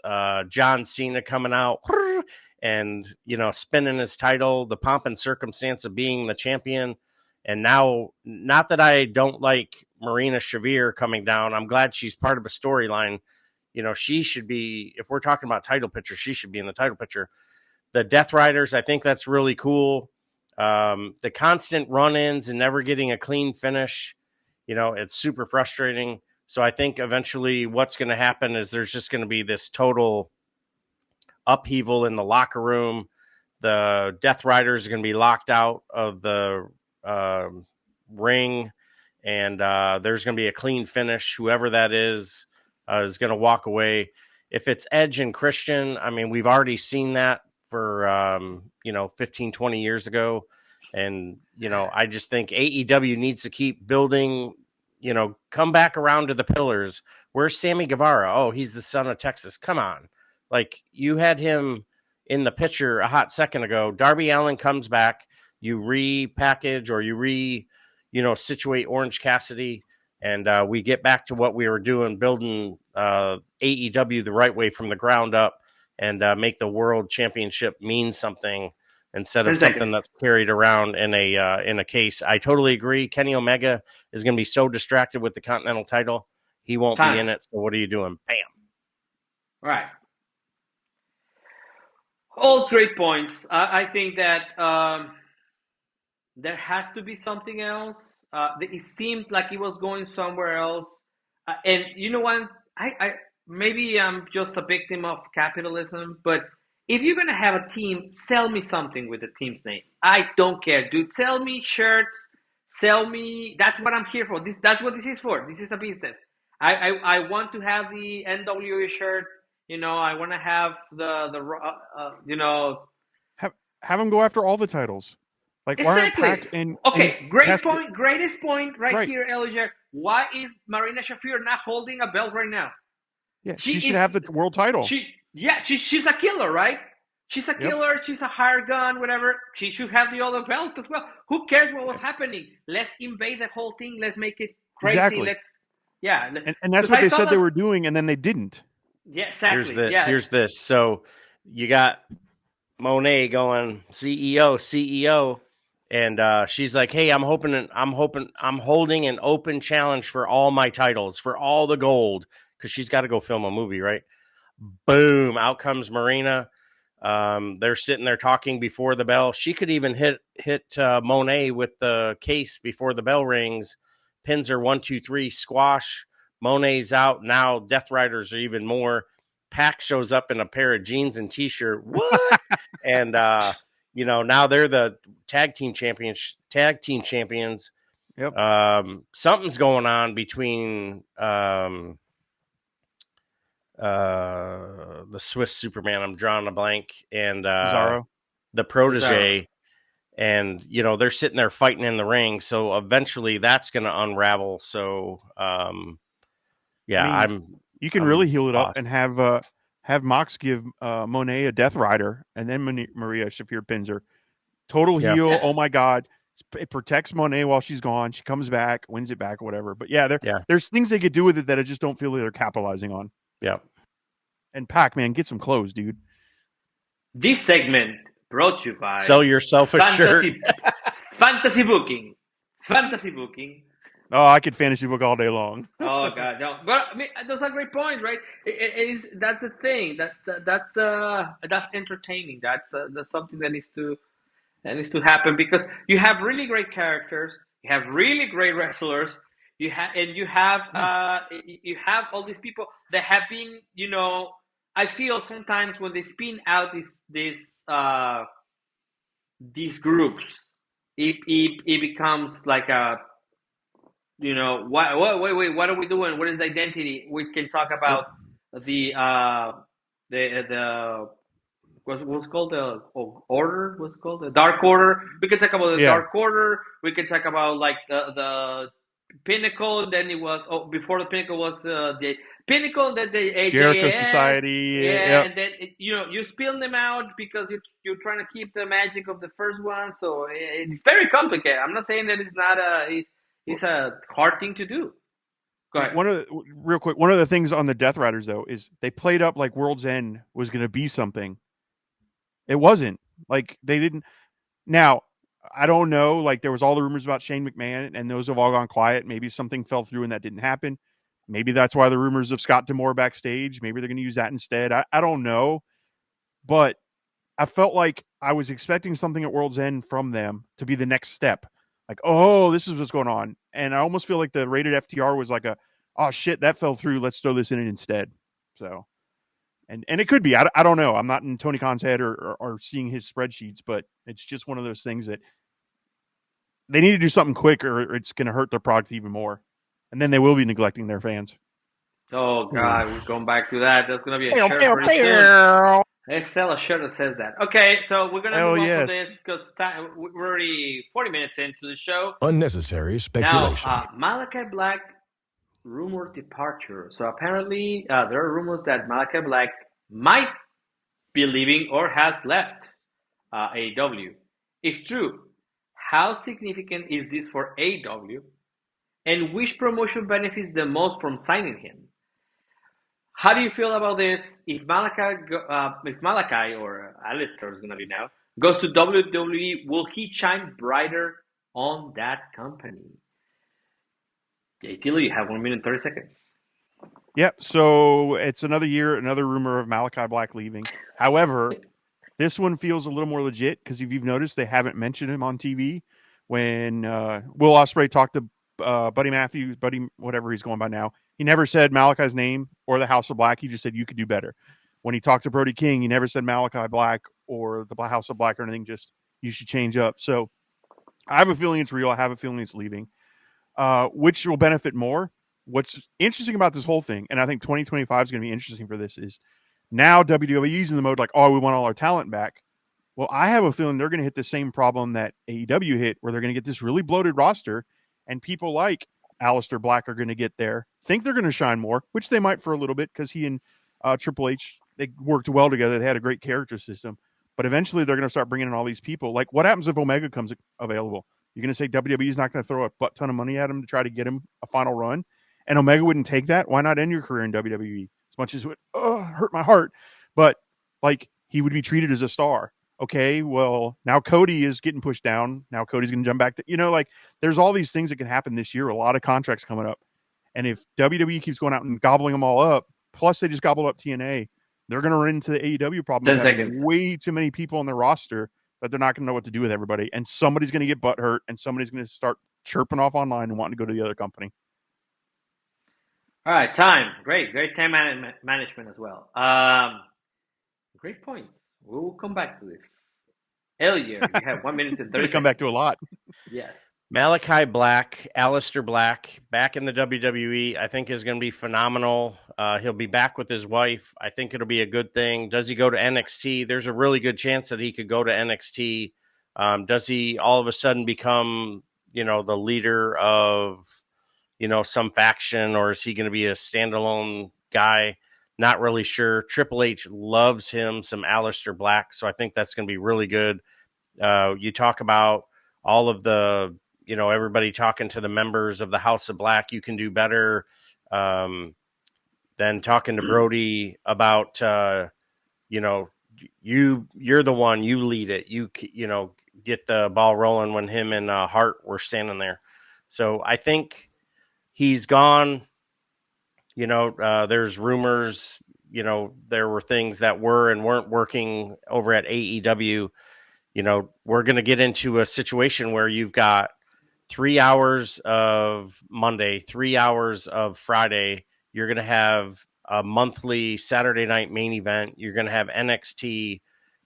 John Cena coming out, and, spinning his title, the pomp and circumstance of being the champion. And now, not that I don't like Marina Shafir coming down, I'm glad she's part of a storyline. She should be, if we're talking about title picture, she should be in the title picture. The Death Riders, I think that's really cool. The constant run-ins and never getting a clean finish, it's super frustrating. So I think eventually what's going to happen is there's just going to be this total upheaval in the locker room. The Death Riders are going to be locked out of the ring, and there's going to be a clean finish. Whoever that is going to walk away. If it's Edge and Christian, I mean, we've already seen that for 15, 20 years ago. And, I just think AEW needs to keep building, come back around to the pillars. Where's Sammy Guevara? Oh, he's the son of Texas. Come on. Like, you had him in the picture a hot second ago. Darby Allin comes back. You repackage or you situate Orange Cassidy, and we get back to what we were doing, building AEW the right way from the ground up, and make the world championship mean something instead of something that's carried around in a case. I totally agree. Kenny Omega is going to be so distracted with the Continental title, he won't be in it. So what are you doing? Bam. Right. All great points. I think that there has to be something else. It seemed like it was going somewhere else. And you know what? I maybe I'm just a victim of capitalism, but if you're gonna have a team, sell me something with the team's name. I don't care, dude. Sell me shirts. Sell me. That's what I'm here for. That's what this is for. This is a business. I want to have the NWA shirt. I want to have have them go after all the titles. Like, exactly. Why aren't and greatest point right here, Elijah. Why is Marina Shafir not holding a belt right now? Yeah, she should have the world title. She's a killer, right? She's a killer. Yep. She's a hired gun, whatever. She should have the other belt as well. Who cares what was happening? Let's invade the whole thing. Let's make it crazy. Exactly. And that's what they said they were doing, and then they didn't. Yeah, exactly. Here's this. So you got Monet going CEO, and she's like, "Hey, I'm holding an open challenge for all my titles, for all the gold, because she's got to go film a movie, right?" Boom! Out comes Marina. They're sitting there talking before the bell. She could even hit Monet with the case before the bell rings. Pins her 1, 2, 3, squash. Monet's out now. Death Riders are even more. Pac shows up in a pair of jeans and t-shirt. What? And now they're the tag team champions. Yep. Something's going on between the Swiss Superman, I'm drawing a blank, and Cesaro, the protege. And, they're sitting there fighting in the ring. So eventually that's going to unravel. So, you can really heal it up and have Mox give Monet a Death Rider, and then Maria Shafir pins her. Total heel. Yeah. Oh my God. It protects Monet while she's gone. She comes back, wins it back, or whatever. But there's things they could do with it that I just don't feel like they're capitalizing on. Yeah. And Pac, man, get some clothes, dude. This segment brought to you by Sell yourself a shirt. Fantasy booking. Oh, I could fantasy book all day long. Oh God, no! But I mean, those are great points, right? That's a thing. That's entertaining. That's something that needs to happen, because you have really great characters, you have really great wrestlers, you have all these people that have been, I feel sometimes when they spin out these groups, it becomes like a, wait, what are we doing? What is identity? We can talk about the what's called the order? What's called the Dark Order? We can talk about the Dark Order. We can talk about like the Pinnacle. And then it was before the Pinnacle was the Pinnacle. Then the AJS, Jericho Society. And then you spill them out because you're trying to keep the magic of the first one. So it's very complicated. I'm not saying that it's not it's a hard thing to do. Go ahead. One of the things on the Death Riders though is they played up like World's End was going to be something. It wasn't. Like, they didn't. Now, I don't know. Like, there was all the rumors about Shane McMahon, and those have all gone quiet. Maybe something fell through and that didn't happen. Maybe that's why the rumors of Scott D'Amore backstage. Maybe they're going to use that instead. I don't know. But I felt like I was expecting something at World's End from them to be the next step. Like, oh, this is what's going on. And I almost feel like the rated FTR was like oh shit, that fell through. Let's throw this in instead. So, and it could be. I don't know. I'm not in Tony Khan's head or seeing his spreadsheets, but it's just one of those things that they need to do something quick or it's going to hurt their product even more. And then they will be neglecting their fans. Oh God, we're going back to that. There's gonna be a shirt pretty soon. Let's sell a shirt that says that. Okay, so we're gonna move on from this because we're already 40 minutes into the show. Unnecessary speculation. Now, Malachi Black rumor departure. So apparently, there are rumors that Malachi Black might be leaving or has left AEW. If true, how significant is this for AEW? And which promotion benefits the most from signing him? How do you feel about this? If Malachi or Alistair is going to be now goes to WWE, will he shine brighter on that company? JT, you have 1 minute and 30 seconds. Yep. So it's another year, another rumor of Malachi Black leaving. However, this one feels a little more legit because if you've noticed, they haven't mentioned him on TV. When Will Ospreay talked to Buddy Matthews, Buddy whatever he's going by now, he never said Malachi's name or the House of Black. He just said you could do better. When he talked to Brody King, he never said Malachi Black or the House of Black or anything. Just you should change up. So I have a feeling it's real. I have a feeling it's leaving. Which will benefit more? What's interesting about this whole thing, and I think 2025 is going to be interesting for this, is now WWE's in the mode like, oh, we want all our talent back. Well, I have a feeling they're going to hit the same problem that AEW hit, where they're going to get this really bloated roster, and people like Aleister Black are going to get there, think they're going to shine more, which they might for a little bit because he and Triple H, they worked well together. They had a great character system. But eventually they're going to start bringing in all these people. Like, what happens if Omega comes available? You're going to say WWE's not going to throw a butt ton of money at him to try to get him a final run? And Omega wouldn't take that? Why not end your career in WWE? As much as it would hurt my heart. But, like, he would be treated as a star. Okay, well, now Cody is getting pushed down. Now Cody's going to jump back to, like, there's all these things that can happen this year. A lot of contracts coming up. And if WWE keeps going out and gobbling them all up, plus they just gobbled up TNA, they're going to run into the AEW problem of having way too many people on their roster that they're not going to know what to do with everybody. And somebody's going to get butt hurt and somebody's going to start chirping off online and wanting to go to the other company. All right, time. Great time management as well. Great points. We'll come back to this. Elliot, you have 1 minute and 30 seconds. Come back to a lot. Yes. Malachi Black, Aleister Black, back in the WWE, I think is going to be phenomenal. He'll be back with his wife. I think it'll be a good thing. Does he go to NXT? There's a really good chance that he could go to NXT. Does he all of a sudden become, the leader of, some faction, or is he going to be a standalone guy? Not really sure. Triple H loves him, some Aleister Black, so I think that's going to be really good. You talk about all of the, everybody talking to the members of the House of Black, you can do better. Then talking to Brody about, you're the one, you lead it. You get the ball rolling when him and Hart were standing there. So I think he's gone. There's rumors, there were things that were and weren't working over at AEW. We're going to get into a situation where you've got 3 hours of Monday, 3 hours of Friday. You're going to have a monthly Saturday night main event. You're going to have NXT.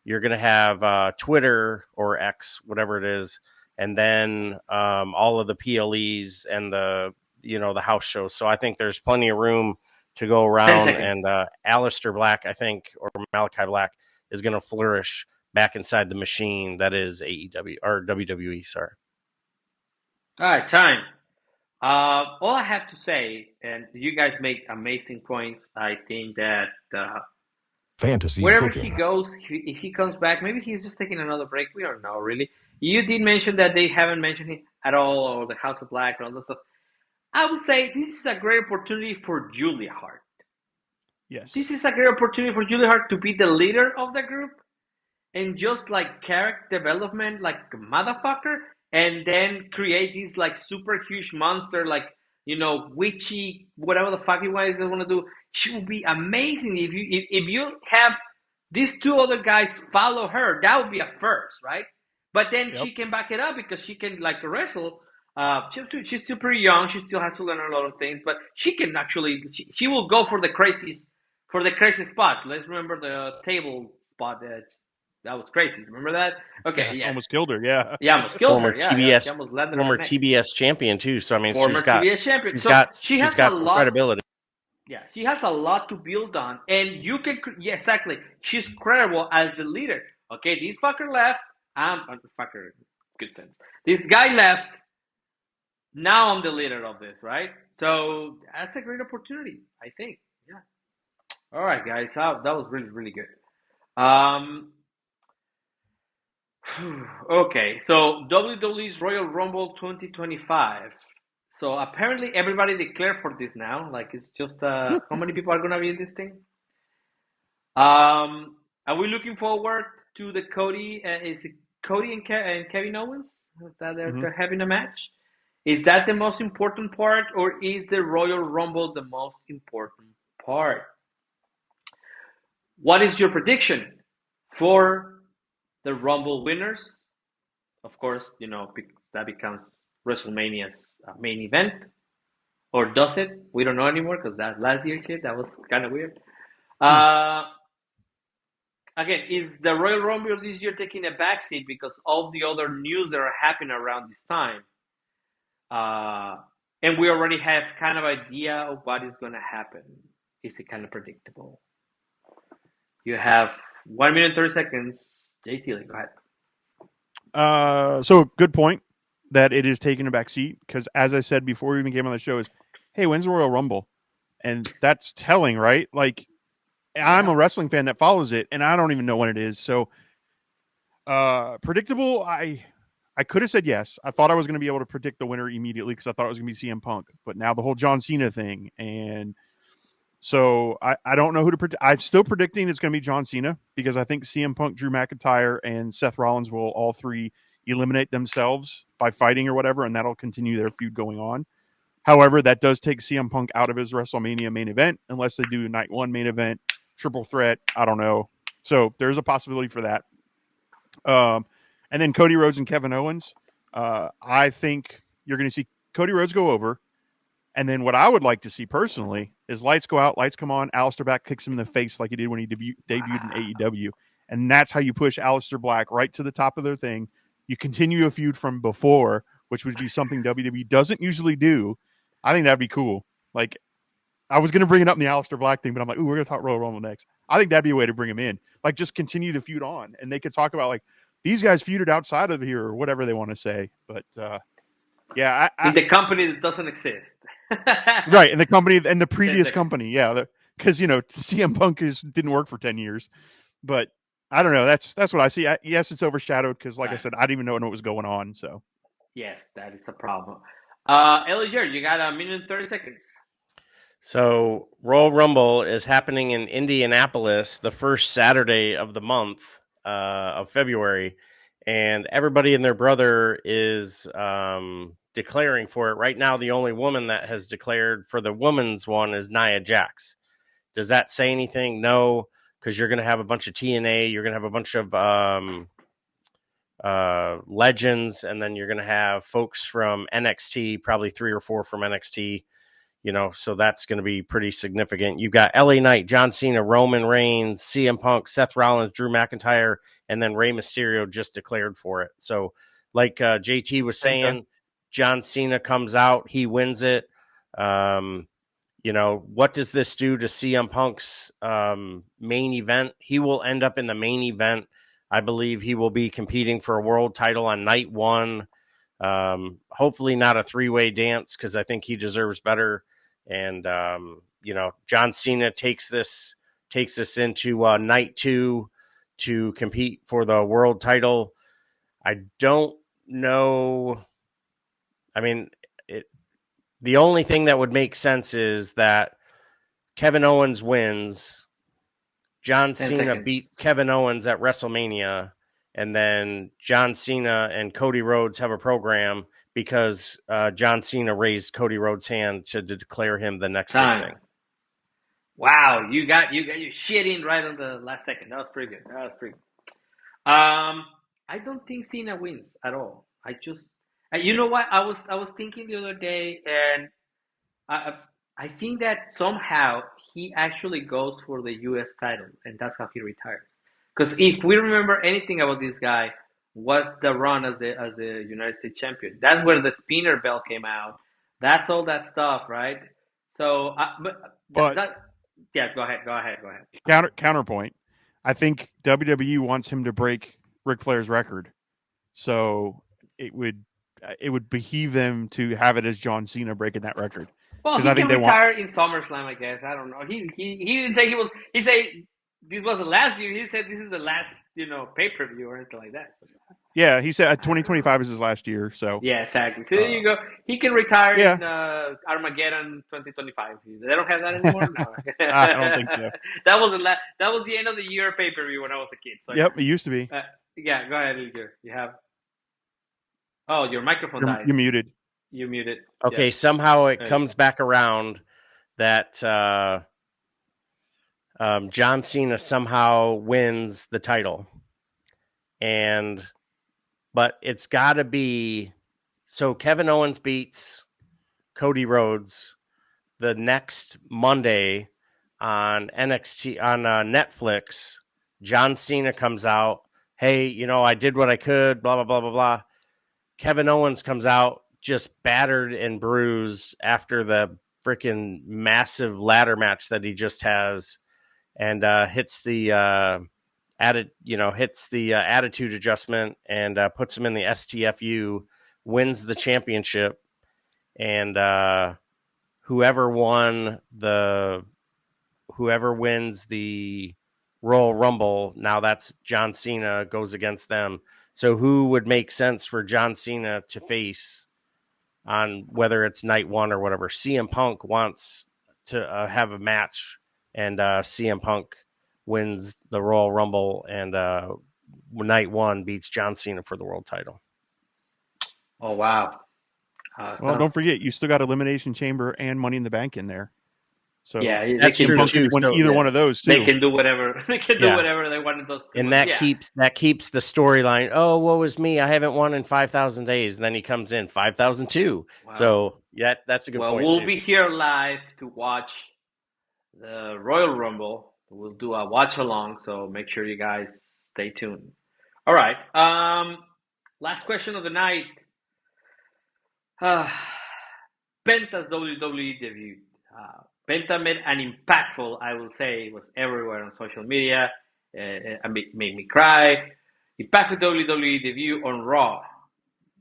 You're going to have Twitter or X, whatever it is. And then all of the PLEs and the house shows. So I think there's plenty of room to go around. And Aleister Black, I think, or Malachi Black is going to flourish back inside the machine that is AEW or WWE. Sorry. All right, time. All I have to say, and you guys make amazing points. I think that fantasy wherever booking. he goes, if he comes back, maybe he's just taking another break. We don't know, really. You did mention that they haven't mentioned him at all, or the House of Black, or all that stuff. I would say this is a great opportunity for Julia Hart. Yes. This is a great opportunity for Julia Hart to be the leader of the group and just like character development like a motherfucker, and then create this like super huge monster like witchy whatever the fuck you guys want to do. She would be amazing if you have these two other guys follow her. That would be a first, right? But then Yep. she can back it up because she can like wrestle. She's still pretty young. She still has to learn a lot of things, but she can actually. She will go for the crazy spot. Let's remember the table spot that was crazy. Remember that? Okay, yes. Almost killed her. Yeah. Yeah, almost killed Former her. Yeah, TBS, she almost landed former her neck. TBS champion too. So I mean, Former she's got TBS champion. she's So got she she's has got a some lot. credibility. Yeah, she has a lot to build on, and you can. Yeah, exactly. She's credible as the leader. Okay, this fucker left. Fucker, good sense. This guy left. Now I'm the leader of this, right? So that's a great opportunity, I think. Yeah. All right, guys. That was really, really good. Okay, so WWE's Royal Rumble 2025. So apparently everybody declared for this now. Like it's just how many people are gonna be in this thing? Are we looking forward to the Cody? Is it Cody and Kevin Owens that they're having a match? Is that the most important part, or is the Royal Rumble the most important part? What is your prediction for the Rumble winners? Of course, that becomes WrestleMania's main event, or does it? We don't know anymore because that last year shit that was kind of weird. Again, is the Royal Rumble this year taking a backseat because of the other news that are happening around this time? And we already have kind of idea of what is going to happen. Is it kind of predictable? You have 1 minute 30 seconds. JT, go ahead. So good point that it is taking a back seat because, as I said before we even came on the show, is hey, when's the Royal Rumble? And that's telling, right? Like, I'm a wrestling fan that follows it, and I don't even know when it is. So, predictable. I could have said yes. I thought I was going to be able to predict the winner immediately because I thought it was going to be CM Punk. But now the whole John Cena thing, and so I don't know who to predict. I'm still predicting it's going to be John Cena because I think CM Punk, Drew McIntyre, and Seth Rollins will all three eliminate themselves by fighting or whatever, and that'll continue their feud going on. However, that does take CM Punk out of his WrestleMania main event unless they do night one main event, triple threat. I don't know. So there's a possibility for that. And then Cody Rhodes and Kevin Owens. I think you're going to see Cody Rhodes go over. And then what I would like to see personally is lights go out, lights come on, Aleister Black kicks him in the face like he did when he debuted in AEW. And that's how you push Aleister Black right to the top of their thing. You continue a feud from before, which would be something WWE doesn't usually do. I think that'd be cool. Like, I was going to bring it up in the Aleister Black thing, but I'm like, ooh, we're going to talk Royal Rumble next. I think that'd be a way to bring him in. Like, just continue the feud on. And they could talk about, like, these guys feuded outside of here or whatever they want to say. But, yeah. In the company that doesn't exist. Right. And the company and the previous company. Yeah. Because, CM Punk didn't work for 10 years. But I don't know. That's what I see. Yes, it's overshadowed because, like I said, I didn't even know what was going on. So, yes, that is a problem. Elijah, you got 1 minute and 30 seconds. So Royal Rumble is happening in Indianapolis the first Saturday of the month of February, and everybody and their brother is declaring for it. Right now, the only woman that has declared for the women's one is Nia Jax. Does that say anything? No, because you're going to have a bunch of TNA, you're going to have a bunch of legends, and then you're going to have folks from NXT, probably 3 or 4 from NXT. So that's going to be pretty significant. You've got LA Knight, John Cena, Roman Reigns, CM Punk, Seth Rollins, Drew McIntyre, and then Rey Mysterio just declared for it. So like JT was saying, John Cena comes out, he wins it. What does this do to CM Punk's main event? He will end up in the main event. I believe he will be competing for a world title on night one. Hopefully not a 3-way dance because I think he deserves better. And John Cena takes this into night 2 to compete for the world title. I don't know. I mean, the only thing that would make sense is that Kevin Owens wins, John 10 Cena seconds. beats Kevin Owens at WrestleMania, and then John Cena and Cody Rhodes have a program because John Cena raised Cody Rhodes' hand to declare him the next big thing. Wow, you got your shit in right on the last second. That was pretty good. I don't think Cena wins at all. I just, you know what? I was thinking the other day, and I I think that somehow he actually goes for the U.S. title, and that's how he retires. Because if we remember anything about this guy, was the run as the United States champion. That's where the spinner belt came out. That's all that stuff, right? So, But yeah, go ahead. counterpoint, I think WWE wants him to break Ric Flair's record, so it would behoove them to have it as John Cena breaking that record. Well, he I think can they want. retire in SummerSlam, I guess. I don't know. He didn't say he was. He said this was the last year. He said this is the last, pay-per-view or anything like that. So, Yeah, he said 2025 is his last year. So yeah, exactly. So there you go. He can retire yeah. in Armageddon 2025. They don't have that anymore. No, I don't think so. That was That was the end of the year pay-per-view when I was a kid. So, yep, it used to be. Yeah, go ahead, Edgar. You have. Oh, your microphone died. You're muted. You muted. Okay, yeah. Somehow it comes back around that John Cena somehow wins the title. But it's got to be, so Kevin Owens beats Cody Rhodes the next Monday on NXT on Netflix. John Cena comes out, hey, I did what I could, blah, blah, blah, blah, blah. Kevin Owens comes out just battered and bruised after the freaking massive ladder match that he just has, and hits the attitude adjustment and puts him in the STFU, wins the championship, and whoever wins the Royal Rumble, now that's John Cena, goes against them. So who would make sense for John Cena to face on whether it's night one or whatever? CM Punk wants to have a match, and CM Punk wins the Royal Rumble, and night one beats John Cena for the world title. Oh, wow. Well, don't forget, you still got Elimination Chamber and Money in the Bank in there. So yeah, that's true too. Either one of those too. They can do whatever. They can do whatever they want in those. And that keeps the storyline. Oh, woe is me! I haven't won in 5,000 days. And then he comes in 5,002. Wow. So yeah, that's a good point. Well, we'll be here live to watch the Royal Rumble. We'll do a watch along. So make sure you guys stay tuned. All right. Last question of the night. Penta's WWE debut. Penta made an impactful, I will say, was everywhere on social media. Made me cry. Impactful WWE debut on Raw.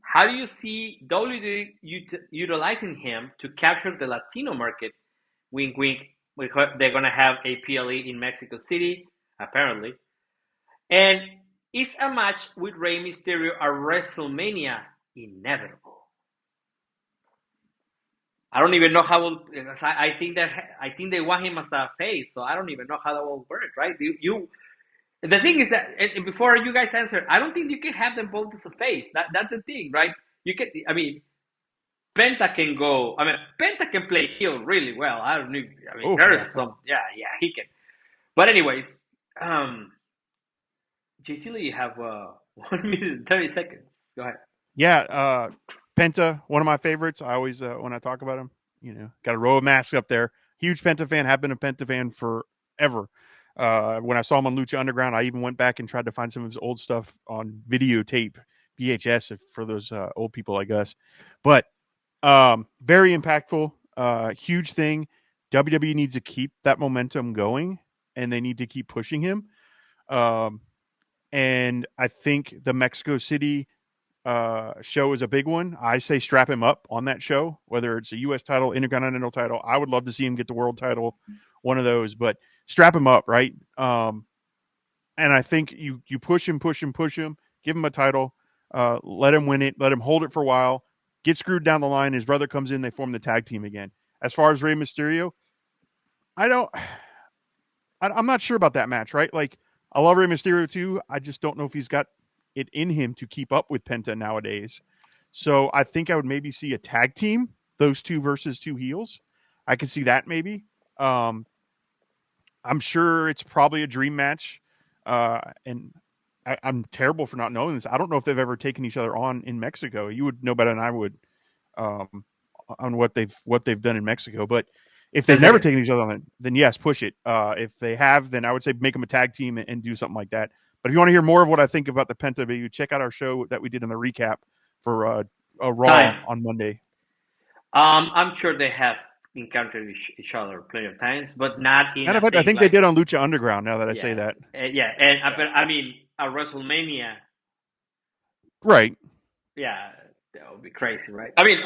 How do you see WWE utilizing him to capture the Latino market? Wink, wink. They're going to have a PLE in Mexico City, apparently. And is a match with Rey Mysterio at WrestleMania inevitable? I don't even know how. I think they want him as a face, so I don't even know how that will work, right? The thing is that, and before you guys answer, I don't think you can have them both as a face. That's the thing, right? You can. I mean, Penta can go. I mean, Penta can play heel really well. I don't know. I mean, there's some. Yeah, he can. But anyways, JT, you have 1 minute and 30 seconds. Go ahead. Yeah, Penta, one of my favorites. I always, when I talk about him, got a row of masks up there. Huge Penta fan, have been a Penta fan forever. When I saw him on Lucha Underground, I even went back and tried to find some of his old stuff on videotape, VHS, for those old people, I guess. But very impactful, huge thing. WWE needs to keep that momentum going, and they need to keep pushing him. And I think the Mexico City show is a big one. I say strap him up on that show, whether it's a U.S. title, Intercontinental title. I would love to see him get the world title, one of those, but strap him up, right? And I think you push him, give him a title, let him win it, let him hold it for a while, get screwed down the line. His brother comes in, they form the tag team again. As far as Rey Mysterio, I'm not sure about that match, right? Like, I love Rey Mysterio too. I just don't know if he's got it in him to keep up with Penta nowadays. So I think I would maybe see a tag team, those two versus two heels. I could see that maybe. I'm sure it's probably a dream match. And I'm terrible for not knowing this. I don't know if they've ever taken each other on in Mexico. You would know better than I would on what they've done in Mexico. But if they've never taken each other on, then yes, push it. If they have, then I would say make them a tag team and do something like that. But if you want to hear more of what I think about the Penta video, check out our show that we did in the recap for Raw on Monday. I'm sure they have encountered each other plenty of times, but not in. I think they did on Lucha Underground. Now that I say that, I mean, at WrestleMania, right? Yeah, that would be crazy, right? I mean,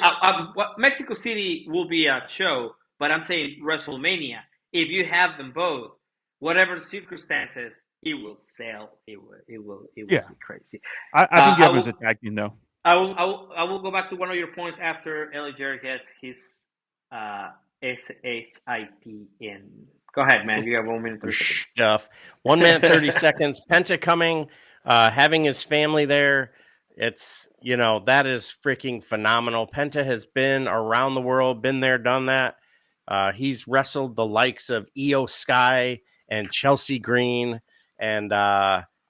Mexico City will be a show, but I'm saying WrestleMania. If you have them both, whatever the circumstances, it will sell. It will be crazy. I think you have as a tag team, though. I will go back to one of your points after LA Jerry gets his SHITN. Go ahead, man. You have 1 minute 30 seconds. Stuff. 1 minute 30 seconds. Penta coming, having his family there. It's, that is freaking phenomenal. Penta has been around the world, been there, done that. He's wrestled the likes of Io Sky and Chelsea Green. And,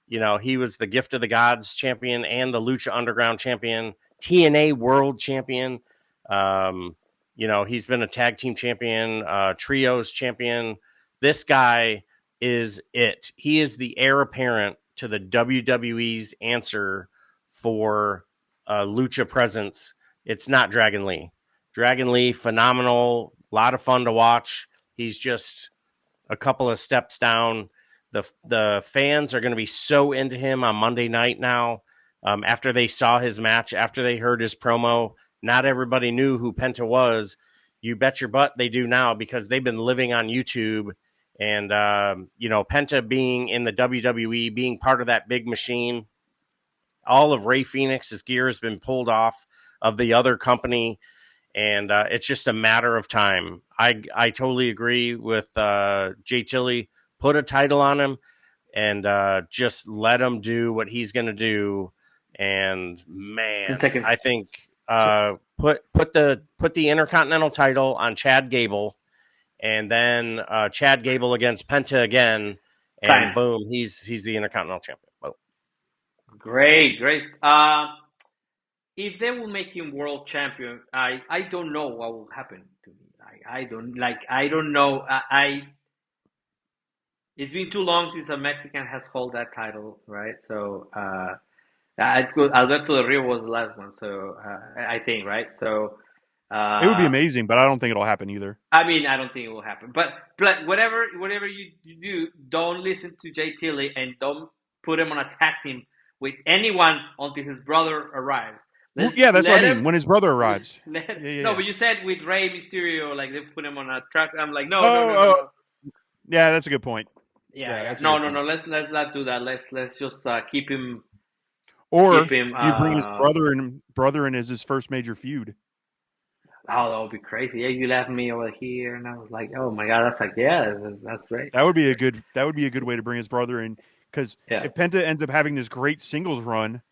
he was the Gift of the Gods champion and the Lucha Underground champion, TNA World champion. He's been a tag team champion, trios champion. This guy is it. He is the heir apparent to the WWE's answer for Lucha presence. It's not Dragon Lee. Dragon Lee, phenomenal, a lot of fun to watch. He's just a couple of steps down. The fans are going to be so into him on Monday night now. After they saw his match, after they heard his promo, not everybody knew who Penta was. You bet your butt they do now because they've been living on YouTube. And, Penta being in the WWE, being part of that big machine, all of Ray Phoenix's gear has been pulled off of the other company, and it's just a matter of time. I totally agree with Jay Tilly. Put a title on him and just let him do what he's going to do. And man, I think put the Intercontinental title on Chad Gable, and then Chad Gable against Penta again, and boom, he's the Intercontinental champion. Boom. Great. If they will make him world champion, I don't know what will happen to me. I don't know. It's been too long since a Mexican has held that title, right? So Alberto Del Rio was the last one, so I think, right? So it would be amazing, but I don't think it'll happen either. I mean, I don't think it will happen. But whatever you do, don't listen to Jay Tilly and don't put him on a tag team with anyone until his brother arrives. That's what I mean. When his brother arrives. No, but you said with Rey Mysterio, like they put him on a truck. I'm like, no. Yeah, that's a good point. No. Let's not do that. Let's just keep him. Or you bring his brother in as his first major feud. Oh, that would be crazy. Yeah, you left me over here, and I was like, oh my god, that's great. That would be a good way to bring his brother in, because if Penta ends up having this great singles run,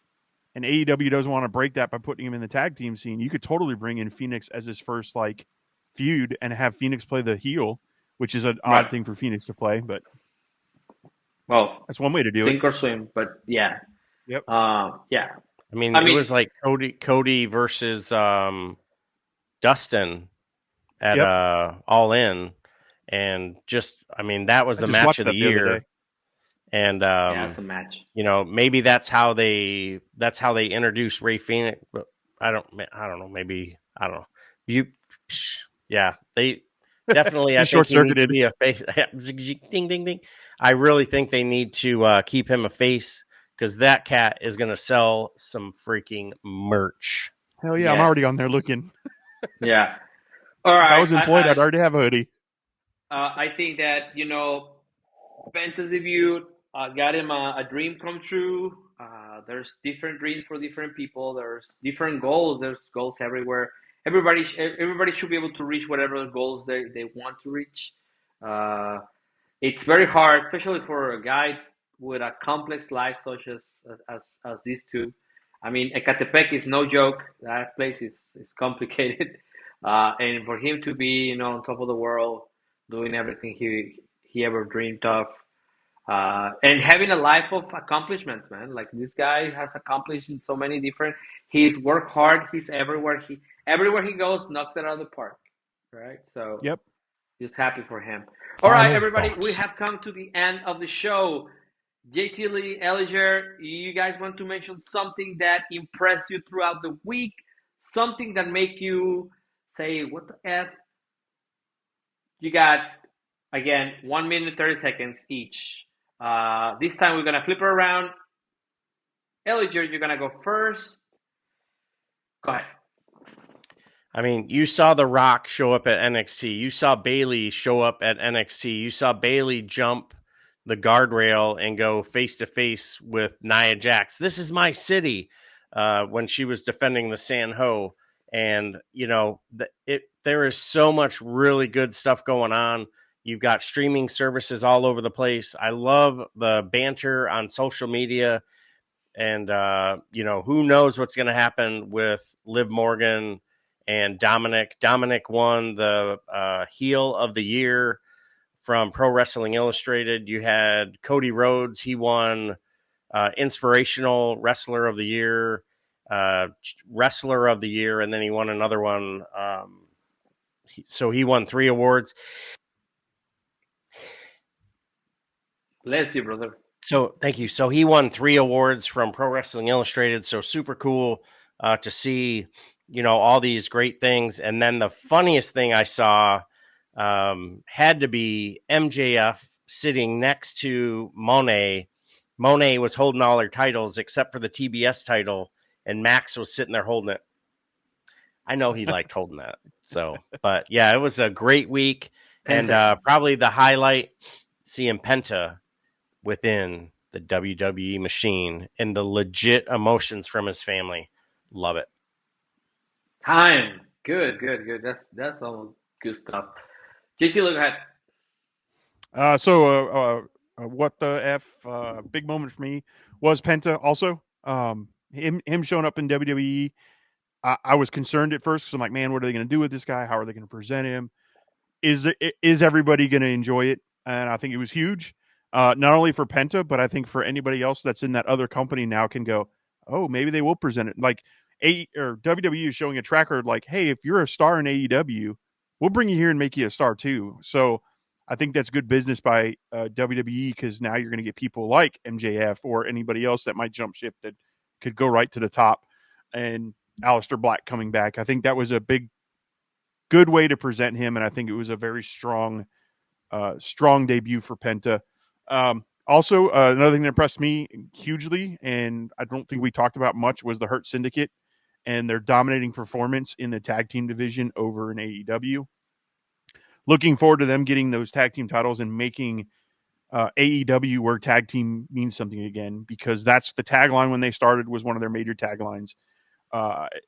and AEW doesn't want to break that by putting him in the tag team scene, you could totally bring in Phoenix as his first feud and have Phoenix play the heel, which is an odd thing for Phoenix to play, but that's one way to do it. Sink or swim, but yeah. Yep. Yeah. I mean, it was like Cody versus Dustin at All In, and that was the match of the year. And it's a match. Maybe that's how they introduced Ray Phoenix. But I don't know. Maybe I don't know. They definitely. I think he needs to be a face. Ding ding ding. I really think they need to keep him a face, because that cat is going to sell some freaking merch. Hell yeah! Yes. I'm already on there looking. Yeah. All right. If I was employed, I'd already have a hoodie. I think that Penta's debut got him a dream come true. There's different dreams for different people. There's different goals. There's goals everywhere. Everybody should be able to reach whatever goals they want to reach. it's very hard, especially for a guy with a complex life such as these two. I mean, Ecatepec is no joke. That place is complicated, and for him to be, on top of the world, doing everything he ever dreamed of, and having a life of accomplishments, man. Like this guy has accomplished in so many different. He's worked hard. He's everywhere. He goes, knocks it out of the park, right? So Yep. just happy for him. All right, Final everybody, we thoughts. have come to the end of the show. JT Lee, Eliger, you guys want to mention something that impressed you throughout the week? Something that make you say, "What the f?" You got again 1 minute 30 seconds each. This time we're gonna flip it around. Eliger, you're gonna go first. Go ahead. I mean, you saw The Rock show up at NXT. You saw Bayley show up at NXT. You saw Bayley jump the guardrail and go face to face with Nia Jax. This is my city when she was defending the San Ho. And, there is so much really good stuff going on. You've got streaming services all over the place. I love the banter on social media. And, who knows what's going to happen with Liv Morgan and Dominic. Dominic won the heel of the year from Pro Wrestling Illustrated. You had Cody Rhodes. He won Inspirational Wrestler of the Year, Wrestler of the Year, and then he won another one. So he won 3 awards. Bless you, brother. So thank you. So he won 3 awards from Pro Wrestling Illustrated. So super cool to see, all these great things. And then the funniest thing I saw had to be MJF sitting next to Monet. Monet was holding all her titles except for the TBS title, and Max was sitting there holding it. I know he liked holding that. So, but yeah, it was a great week. And probably the highlight, seeing Penta within the WWE machine and the legit emotions from his family. Love it. Time. Good. That's all good stuff. JT, look ahead. What the F big moment for me was Penta also. Him showing up in WWE. I was concerned at first because I'm like, man, what are they going to do with this guy? How are they going to present him? Is everybody going to enjoy it? And I think it was huge, not only for Penta, but I think for anybody else that's in that other company now can go, oh, maybe they will present it. Like WWE is showing a track record like, hey, if you're a star in AEW, we'll bring you here and make you a star too. So I think that's good business by WWE because now you're going to get people like MJF or anybody else that might jump ship that could go right to the top. And Aleister Black coming back. I think that was a good way to present him, and I think it was a very strong debut for Penta. Also, another thing that impressed me hugely, and I don't think we talked about much, was the Hurt Syndicate and their dominating performance in the tag team division over in AEW. Looking forward to them getting those tag team titles and making AEW where tag team means something again, because that's the tagline when they started, was one of their major taglines.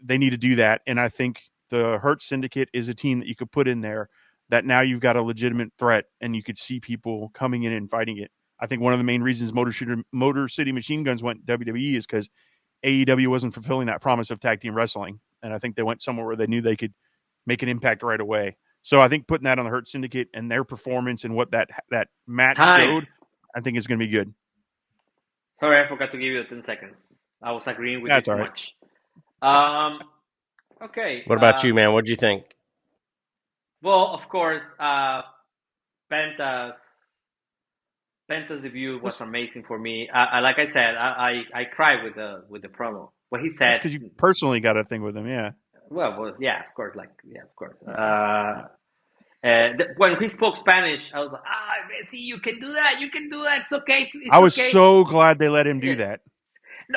They need to do that. And I think the Hurt Syndicate is a team that you could put in there that now you've got a legitimate threat and you could see people coming in and fighting it. I think one of the main reasons Motor City Machine Guns went WWE is because AEW wasn't fulfilling that promise of tag team wrestling. And I think they went somewhere where they knew they could make an impact right away. So I think putting that on the Hurt Syndicate and their performance and what that match showed, I think is going to be good. Sorry, I forgot to give you the 10 seconds. I was agreeing with That's you too right. much. Okay. What about you, man? What'd you think? Well, of course, Penta's debut was amazing for me. Like I said, I cried with the promo. What he said. Because you personally got a thing with him, yeah. Well, yeah, of course. Of course. When he spoke Spanish, I was like, Messi, you can do that. It's okay. I was so glad they let him do that.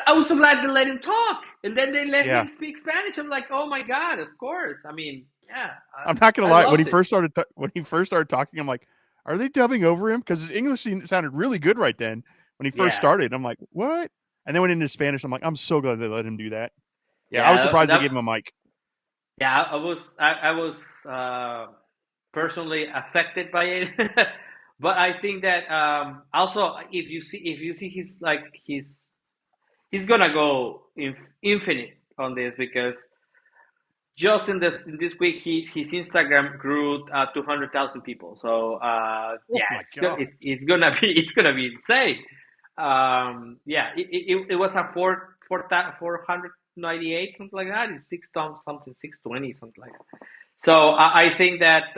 I was so glad they let him talk, and then they let him speak Spanish. I'm like, oh my god, of course. I mean, yeah. I'm not gonna lie. When he first started talking, I'm like, are they dubbing over him? Because his English sounded really good right then when he first started. I'm like, what? And then went into Spanish. I'm like, I'm so glad they let him do that. Yeah, I was surprised they gave him a mic. Yeah, I was personally affected by it. But I think that also if you see he's gonna go infinite on this because just in this week his Instagram grew 200,000 people. So Oh my God. it's gonna be insane. Yeah, it was a 498 something like that. It's 620 something like that. So I think that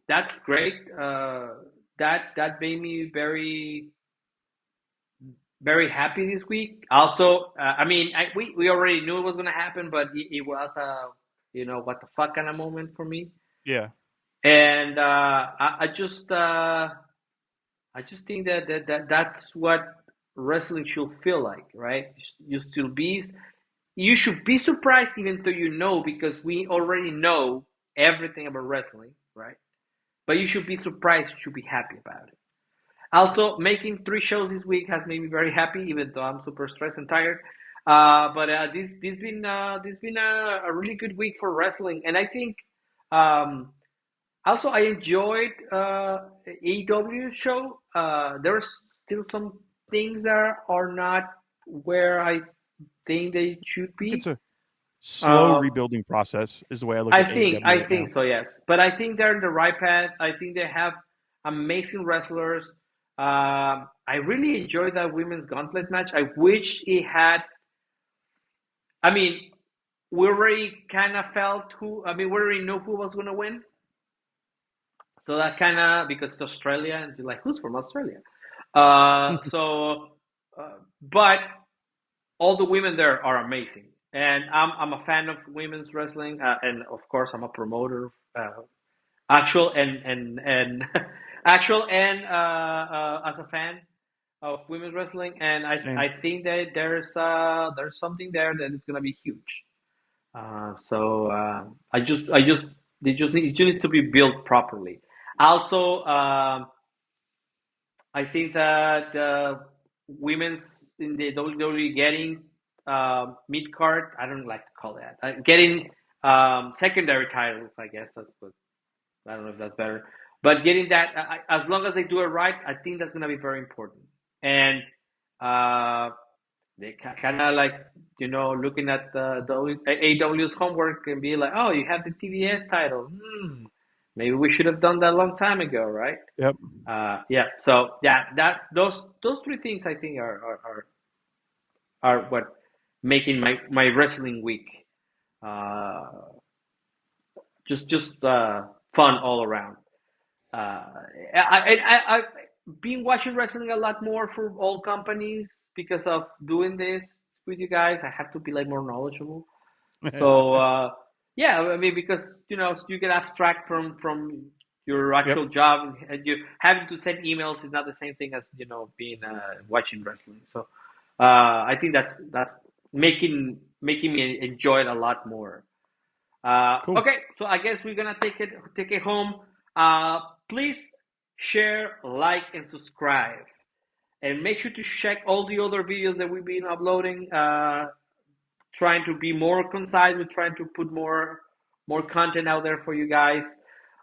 that's great. That made me very happy this week. Also, I mean, we already knew it was gonna happen, but it was a what the fuck kind of moment for me. Yeah. And I just think that's what wrestling should feel like, right? You should be surprised even though you know because we already know everything about wrestling, right? But you should be surprised. You should be happy about it. Also, making 3 shows this week has made me very happy, even though I'm super stressed and tired. But this been a really good week for wrestling, and I think also I enjoyed AEW show. There's still some things that are not where I think they should I think it's be. a slow rebuilding process is the way I look at AEW I right think now. so, yes. But I think they're in the right path. I think they have amazing wrestlers. I really enjoyed that women's gauntlet match. I wish it had. I mean, we already kind of felt who. I mean, we already know who was going to win. So that kind of because it's Australia and you're like, who's from Australia? But all the women there are amazing, and I'm a fan of women's wrestling, and of course I'm a promoter, actual and actual and as a fan of women's wrestling, and Same. I think that there's something there that is gonna be huge. I just it just needs to be built properly. Also, I think that women's in the WWE getting mid card. I don't like to call that getting secondary titles. I guess that's what I don't know if that's better, but getting that as long as they do it right, I think that's gonna be very important. And uh, they kind of like looking at the AW's homework and be like, oh, you have the TBS title. Maybe we should have done that a long time ago, right? Yep. Yeah. So yeah, that those 3 things I think are what making my wrestling week uh, just fun all around. I've been watching wrestling a lot more for all companies because of doing this with you guys. I have to be like more knowledgeable. So yeah, I mean because you get abstract from your Yep. actual job and you having to send emails is not the same thing as being watching wrestling. So I think that's making me enjoy it a lot more. Cool. Okay, so I guess we're gonna take it home. Please share, like, and subscribe, and make sure to check all the other videos that we've been uploading. Trying to be more concise. We're trying to put more content out there for you guys.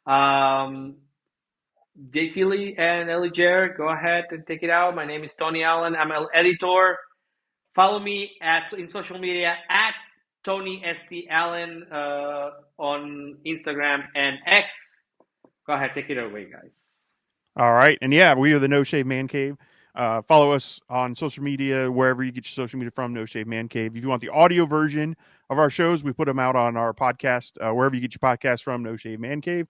JT Lee and Ellie Jared, go ahead and take it out. My name is Tony Allen. I'm an editor. Follow me in social media at Tony St. Allen on Instagram and X. Go ahead, take it away, guys. All right. And yeah, we are the No Shave Man Cave. Follow us on social media, wherever you get your social media from, No Shave Man Cave. If you want the audio version of our shows, we put them out on our podcast, wherever you get your podcast from, No Shave Man Cave.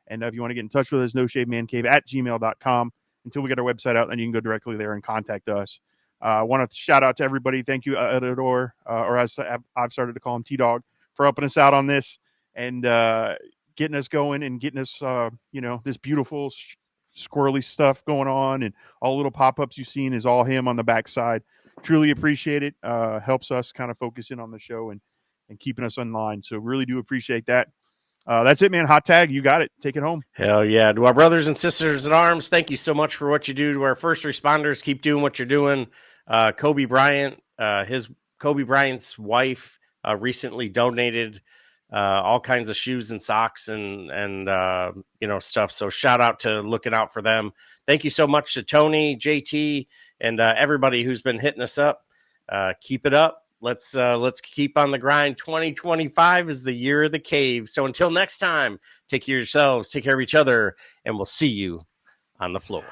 And if you want to get in touch with us, noshavemancave@gmail.com. Until we get our website out, then you can go directly there and contact us. I want to shout out to everybody. Thank you, Editor, or as I've started to call him, T-Dog, for helping us out on this and getting us going and getting us, this beautiful squirrely stuff going on, and all the little pop-ups you've seen is all him on the backside. Truly appreciate it. Helps us kind of focus in on the show and keeping us online. So really do appreciate that. That's it, man. Hot tag. You got it. Take it home. Hell yeah. To our brothers and sisters in arms, thank you so much for what you do. To our first responders, keep doing what you're doing. Kobe Bryant's wife recently donated all kinds of shoes and socks and stuff. So shout out to looking out for them. Thank you so much to Tony, JT, and everybody who's been hitting us up. Keep it up. Let's keep on the grind. 2025 is the year of the cave. So until next time, take care of yourselves, take care of each other, and we'll see you on the floor.